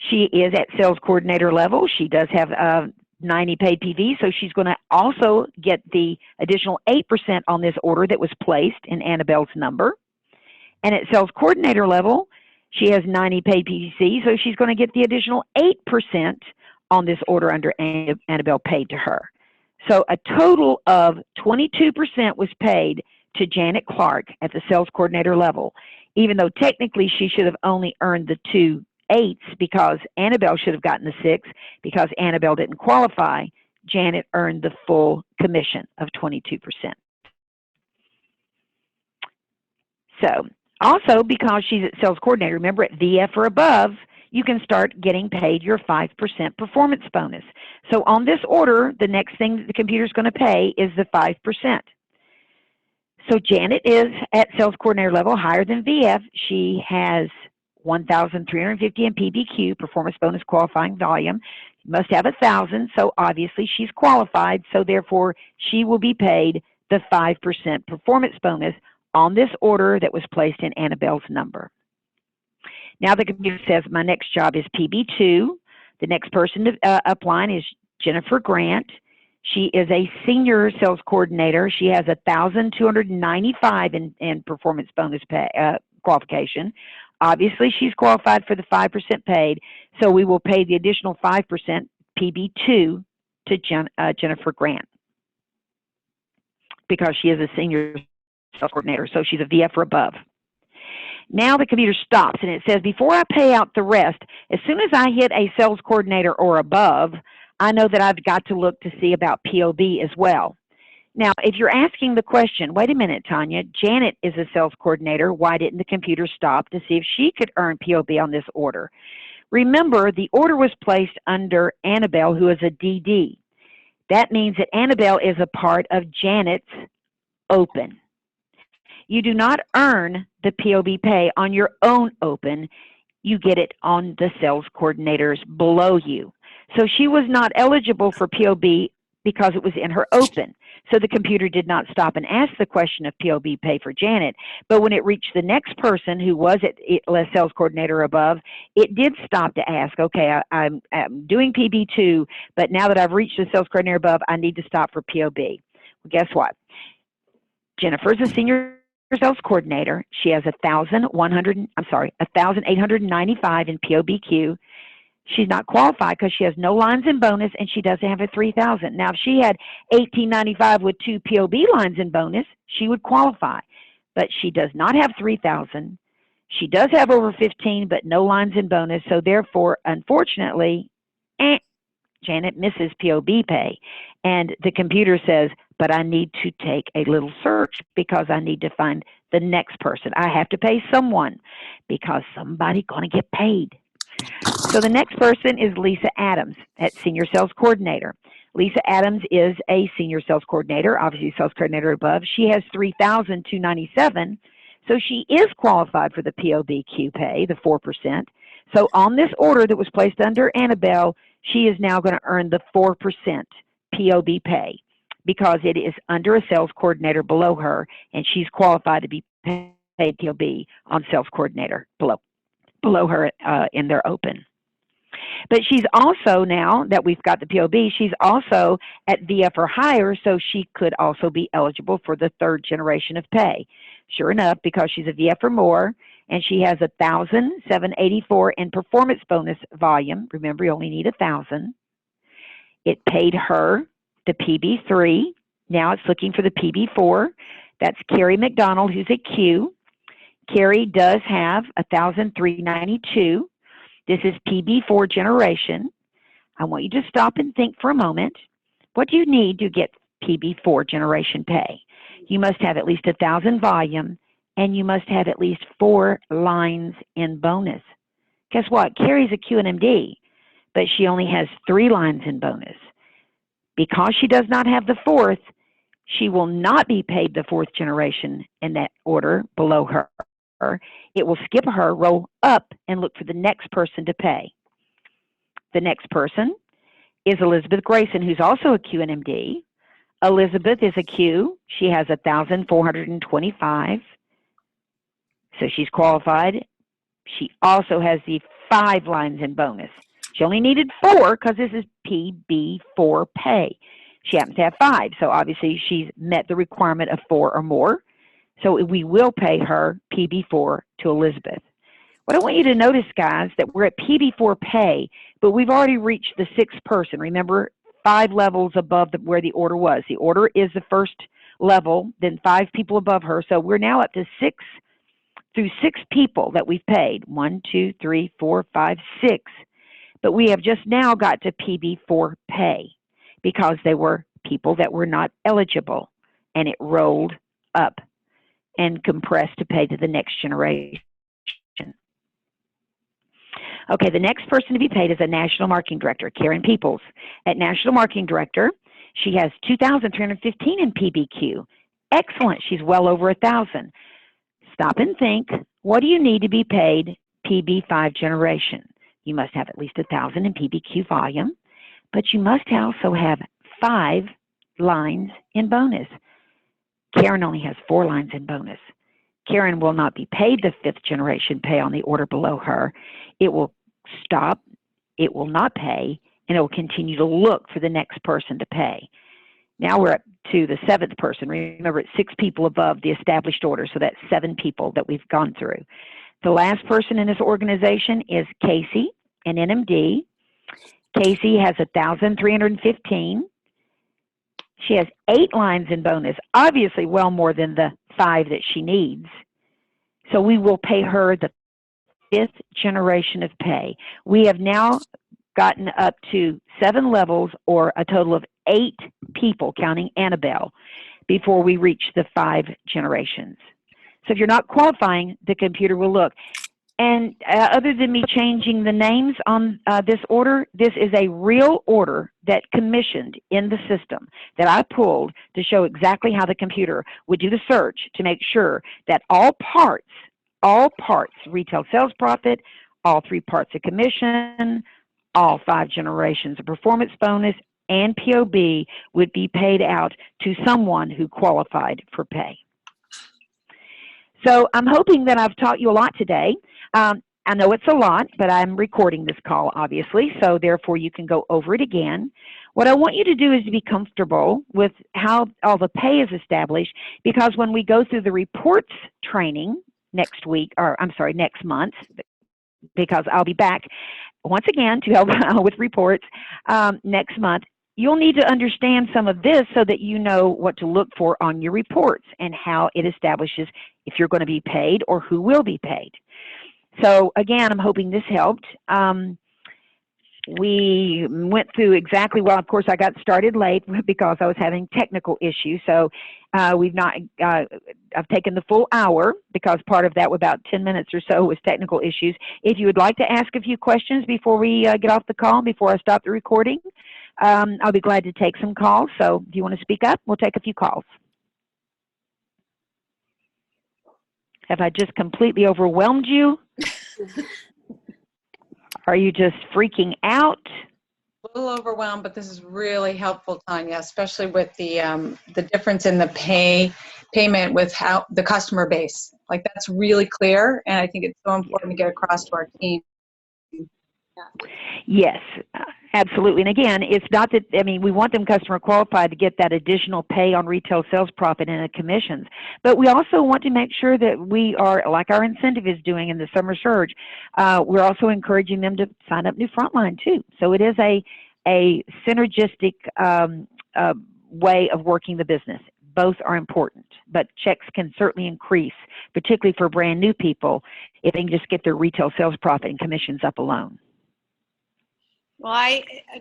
She is at sales coordinator level. She does have 90 paid PV, so she's going to also get the additional 8% on this order that was placed in Annabelle's number. And at sales coordinator level, she has 90 paid PVC, so she's going to get the additional 8% on this order under Annabelle paid to her. So a total of 22% was paid to Janet Clark at the sales coordinator level, even though technically she should have only earned the 2 8s because Annabelle should have gotten the 6 because Annabelle didn't qualify. Janet earned the full commission of 22%. So also because she's at sales coordinator, remember at VF or above, you can start getting paid your 5% performance bonus. So on this order, the next thing that the computer is going to pay is the 5%. So Janet is at sales coordinator level, higher than VF. She has 1,350 in PBQ, performance bonus qualifying volume. She must have 1,000, so obviously she's qualified, so therefore she will be paid the 5% performance bonus on this order that was placed in Annabelle's number. Now the computer says my next job is PB2. The next person to upline is Jennifer Grant. She is a senior sales coordinator. She has 1,295 in performance bonus qualification. Obviously, she's qualified for the 5% paid, so we will pay the additional 5% PB2 to Jennifer Grant because she is a senior sales coordinator, so she's a VF or above. Now the computer stops and it says, before I pay out the rest, as soon as I hit a sales coordinator or above, I know that I've got to look to see about POB as well. Now, if you're asking the question, wait a minute, Tanya, Janet is a sales coordinator. Why didn't the computer stop to see if she could earn POB on this order? Remember, the order was placed under Annabelle, who is a DD. That means that Annabelle is a part of Janet's open. You do not earn the POB pay on your own open. You get it on the sales coordinators below you. So she was not eligible for POB because it was in her open. So the computer did not stop and ask the question of POB pay for Janet. But when it reached the next person who was at sales coordinator above, it did stop to ask, okay, I'm doing PB2, but now that I've reached the sales coordinator above, I need to stop for POB. Well, guess what? Jennifer's a senior sales coordinator. She has 1,895 in POBQ. She's not qualified because she has no lines in bonus and she doesn't have a 3,000. Now, if she had 1,895 with 2 POB lines in bonus, she would qualify. But she does not have 3,000. She does have over 15, but no lines in bonus. So therefore, unfortunately, Janet misses POB pay. And the computer says, but I need to take a little search because I need to find the next person. I have to pay someone because somebody's going to get paid. So the next person is Lisa Adams at Senior Sales Coordinator. Lisa Adams is a Senior Sales Coordinator, obviously Sales Coordinator above. She has 3,297, so she is qualified for the POBQ pay, the 4%. So on this order that was placed under Annabelle, she is now going to earn the 4% POB pay because it is under a sales coordinator below her, and she's qualified to be paid POB on sales coordinator below her in their open. But she's also, now that we've got the POB, she's also at VF or higher, so she could also be eligible for the third generation of pay. Sure enough, because she's a VF or more, and she has 1,784 in performance bonus volume. Remember, you only need 1,000. It paid her the PB3. Now it's looking for the PB4. That's Carrie McDonald, who's a Q. Carrie does have 1,392. This is PB4 generation. I want you to stop and think for a moment. What do you need to get PB4 generation pay? You must have at least 1,000 volume, and you must have at least 4 lines in bonus. Guess what? Carrie's a QNMD, but she only has 3 lines in bonus. Because she does not have the 4th, she will not be paid the 4th generation in that order below her. It will skip her, roll up, and look for the next person to pay. The next person is Elizabeth Grayson, who's also a QNMD. Elizabeth is a Q. She has 1,425. So she's qualified. She also has the 5 lines in bonus. She only needed 4 because this is PB4 pay. She happens to have 5, so obviously she's met the requirement of 4 or more. So we will pay her PB4 to Elizabeth. What I want you to notice, guys, that we're at PB4 pay, but we've already reached the 6th person. Remember, 5 levels above where the order was. The order is the first level, then 5 people above her. So we're now up to 6 people that we've paid. 1, 2, 3, 4, 5, 6. But we have just now got to PB4 pay because they were people that were not eligible, and it rolled up and compressed to pay to the next generation. Okay, the next person to be paid is a National Marketing Director, Karen Peoples. At National Marketing Director, she has 2,315 in PBQ. Excellent, she's well over 1,000. Stop and think, what do you need to be paid PB5 generation? You must have at least 1,000 in PBQ volume, but you must also have 5 lines in bonus. Karen only has 4 lines in bonus. Karen will not be paid the 5th generation pay on the order below her. It will stop, it will not pay, and it will continue to look for the next person to pay. Now we're up to the 7th person. Remember, it's 6 people above the established order, so that's 7 people that we've gone through. The last person in this organization is Casey, an NMD. Casey has 1,315. She has 8 lines in bonus, obviously well more than the 5 that she needs. So we will pay her the 5th generation of pay. We have now gotten up to 7 levels, or a total of 8 people, counting Annabelle, before we reach the 5 generations. So if you're not qualifying, the computer will look. And other than me changing the names on this order, this is a real order that commissioned in the system that I pulled to show exactly how the computer would do the search to make sure that all parts, retail sales profit, all 3 parts of commission, all 5 generations of performance bonus, and POB would be paid out to someone who qualified for pay. So I'm hoping that I've taught you a lot today. I know it's a lot, but I'm recording this call, obviously, so therefore you can go over it again. What I want you to do is to be comfortable with how all the pay is established, because when we go through the reports training next week, or I'm sorry, next month, because I'll be back once again to help with reports next month, you'll need to understand some of this so that you know what to look for on your reports and how it establishes if you're going to be paid or who will be paid. So again, I'm hoping this helped. We went through exactly, well, of course, I got started late because I was having technical issues. So I've taken the full hour because part of that, about 10 minutes or so, was technical issues. If you would like to ask a few questions before we get off the call, before I stop the recording, I'll be glad to take some calls. So if you want to speak up, we'll take a few calls. Have I just completely overwhelmed you? Are you just freaking out? A little overwhelmed, but this is really helpful, Tanya, especially with the difference in the payment with how the customer base. Like, that's really clear, and I think it's so important to get across to our team. Yes, absolutely. And again, it's not that, I mean, we want them customer qualified to get that additional pay on retail sales profit and the commissions, but we also want to make sure that we are, like our incentive is doing in the summer surge, we're also encouraging them to sign up new frontline too. So it is a synergistic way of working the business. Both are important, but checks can certainly increase, particularly for brand new people, if they can just get their retail sales profit and commissions up alone. Well,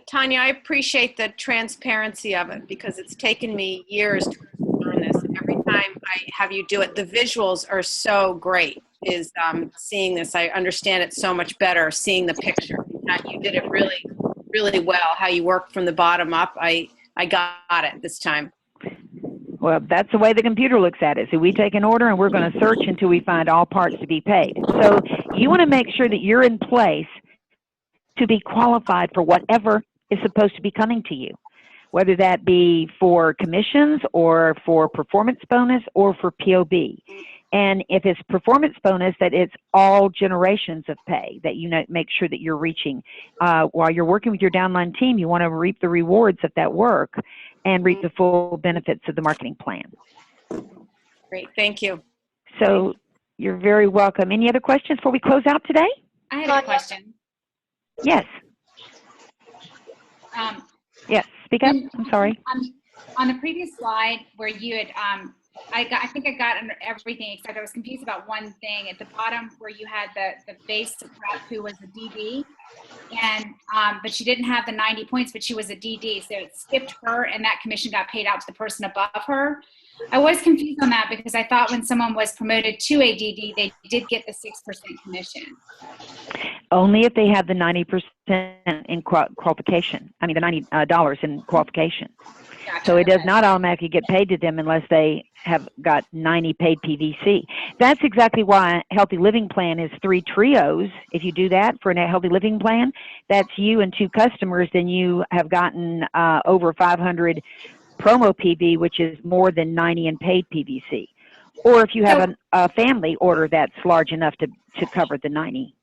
Tanya, I appreciate the transparency of it, because it's taken me years to learn this. And every time I have you do it, the visuals are so great. Is seeing this, I understand it so much better, seeing the picture. You did it really, really well. How you worked from the bottom up, I got it this time. Well, that's the way the computer looks at it. So we take an order and we're going to search until we find all parts to be paid. So you want to make sure that you're in place to be qualified for whatever is supposed to be coming to you, whether that be for commissions or for performance bonus or for POB. And if it's performance bonus, that it's all generations of pay that you make sure that you're reaching. While you're working with your downline team, you want to reap the rewards of that work and reap the full benefits of the marketing plan. Great, thank you. So you're very welcome. Any other questions before we close out today? I have a question. Yes. Yes, speak up. I'm sorry. On the previous slide where you had, I think I got everything except I was confused about one thing at the bottom where you had the base rep who was a DD, and but she didn't have the 90 points, but she was a DD, so it skipped her, and that commission got paid out to the person above her. I was confused on that because I thought when someone was promoted to a DD, they did get the 6% commission. Only if they have the 90% in qualification. I mean, the $90 in qualification. Gotcha. So it does not automatically get paid to them unless they have got 90 paid PVC. That's exactly why a healthy living plan is 3 trios. If you do that for a healthy living plan, that's you and 2 customers, then you have gotten over 500 promo PV, which is more than 90 in paid PVC. Or if you have a family order that's large enough to cover the 90.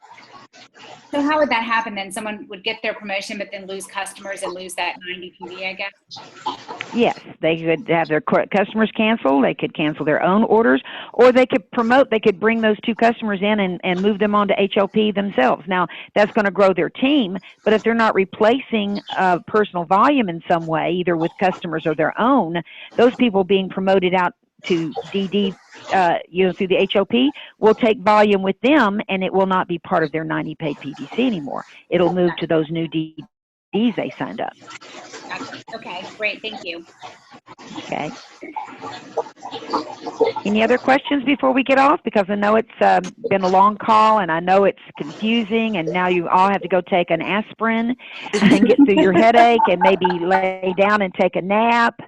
So how would that happen then? Someone would get their promotion but then lose customers and lose that 90 PV, I guess? Yes, they could have their customers cancel. They could cancel their own orders, or they could promote. They could bring those 2 customers in and move them on to HLP themselves. Now, that's going to grow their team, but if they're not replacing personal volume in some way, either with customers or their own, those people being promoted out to DD, through the HOP, we'll take volume with them, and it will not be part of their 90 paid PDC anymore. It'll move to those new DDs they signed up. Okay, great. Thank you. Okay. Any other questions before we get off? Because I know it's been a long call, and I know it's confusing, and now you all have to go take an aspirin and get through your headache and maybe lay down and take a nap.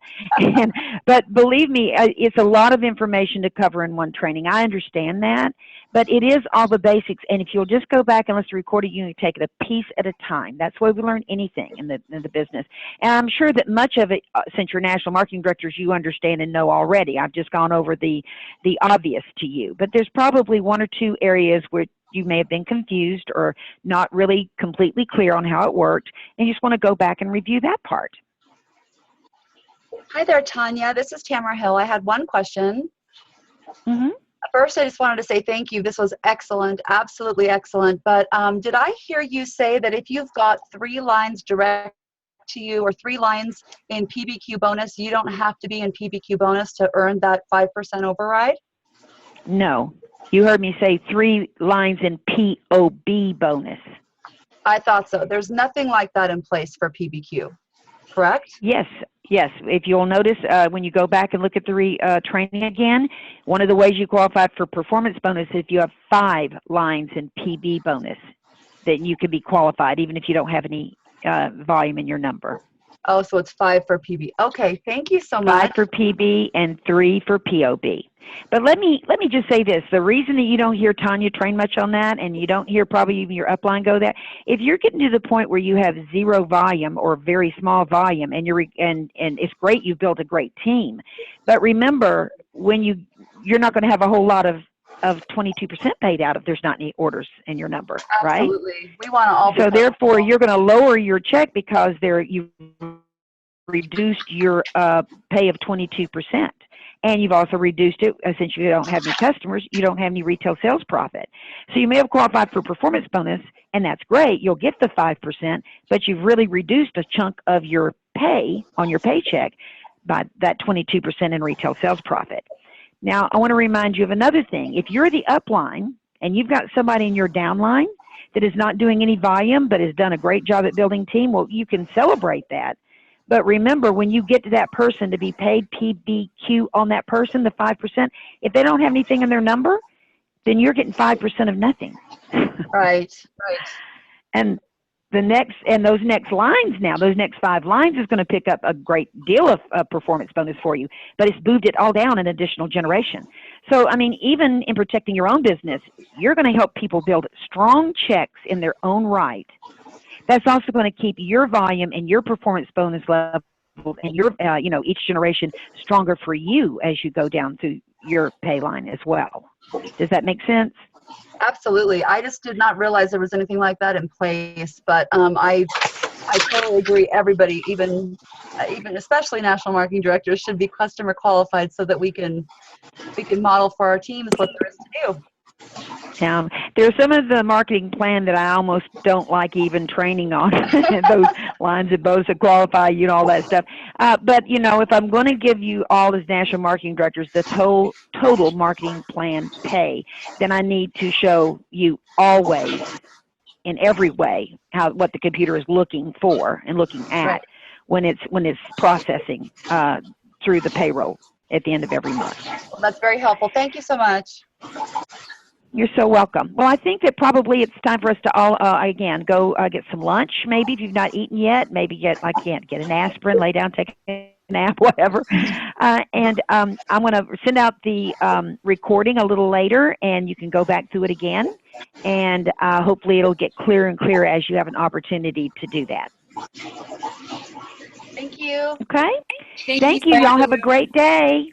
But believe me, it's a lot of information to cover in one training. I understand that, but it is all the basics. And if you'll just go back and listen to the recording, you can take it a piece at a time. That's why we learn anything in the business. And I'm sure that much of it, since you're national marketing directors, you understand and know already. I've just gone over the obvious to you. But there's probably one or two areas where you may have been confused or not really completely clear on how it worked, and you just want to go back and review that part. Hi there, Tanya. This is Tamara Hill. I had one question. Mm-hmm. First, I just wanted to say thank you. This was excellent, absolutely excellent. But did I hear you say that if you've got 3 lines direct to you or 3 lines in PBQ bonus, you don't have to be in PBQ bonus to earn that 5% override? No. You heard me say 3 lines in POB bonus. I thought so. There's nothing like that in place for PBQ, correct? Yes. Yes. If you'll notice, when you go back and look at the training again, one of the ways you qualify for performance bonus is if you have 5 lines in PB bonus, that you can be qualified even if you don't have any volume in your number. Oh, so it's 5 for PB. Okay, thank you so much. 5 for PB and 3 for POB. But let me just say this. The reason that you don't hear Tanya train much on that, and you don't hear probably even your upline go there, if you're getting to the point where you have 0 volume or very small volume, and and it's great, you've built a great team. But remember, when you're not going to have a whole lot of 22% paid out if there's not any orders in your number, right? Absolutely. We want to all be so therefore, you're going to lower your check because you've reduced your pay of 22%. And you've also reduced it, since you don't have any customers, you don't have any retail sales profit. So you may have qualified for performance bonus, and that's great. You'll get the 5%, but you've really reduced a chunk of your pay on your paycheck by that 22% in retail sales profit. Now, I want to remind you of another thing. If you're the upline and you've got somebody in your downline that is not doing any volume but has done a great job at building team, well, you can celebrate that. But remember, when you get to that person to be paid PBQ on that person, the 5%, if they don't have anything in their number, then you're getting 5% of nothing. Right. And those next lines now, those next 5 lines is going to pick up a great deal of performance bonus for you, but it's moved it all down an additional generation. So, I mean, even in protecting your own business, you're going to help people build strong checks in their own right. That's also going to keep your volume and your performance bonus level and your, each generation stronger for you as you go down through your pay line as well. Does that make sense? Absolutely. I just did not realize there was anything like that in place, but I totally agree. Everybody, even especially national marketing directors, should be customer qualified so that we can model for our teams what there is to do. There's some of the marketing plan that I almost don't like even training on, those lines of both to qualify, all that stuff. But, if I'm going to give you all as national marketing directors the total marketing plan pay, then I need to show you always, in every way, what the computer is looking for and looking at when it's processing through the payroll at the end of every month. Well, that's very helpful. Thank you so much. You're so welcome. Well, I think that probably it's time for us to all, again, go get some lunch, maybe, if you've not eaten yet. Maybe get an aspirin, lay down, take a nap, whatever. And I'm going to send out the recording a little later, and you can go back through it again. And hopefully it'll get clearer and clearer as you have an opportunity to do that. Thank you. Okay? Thank you. Y'all have a great day.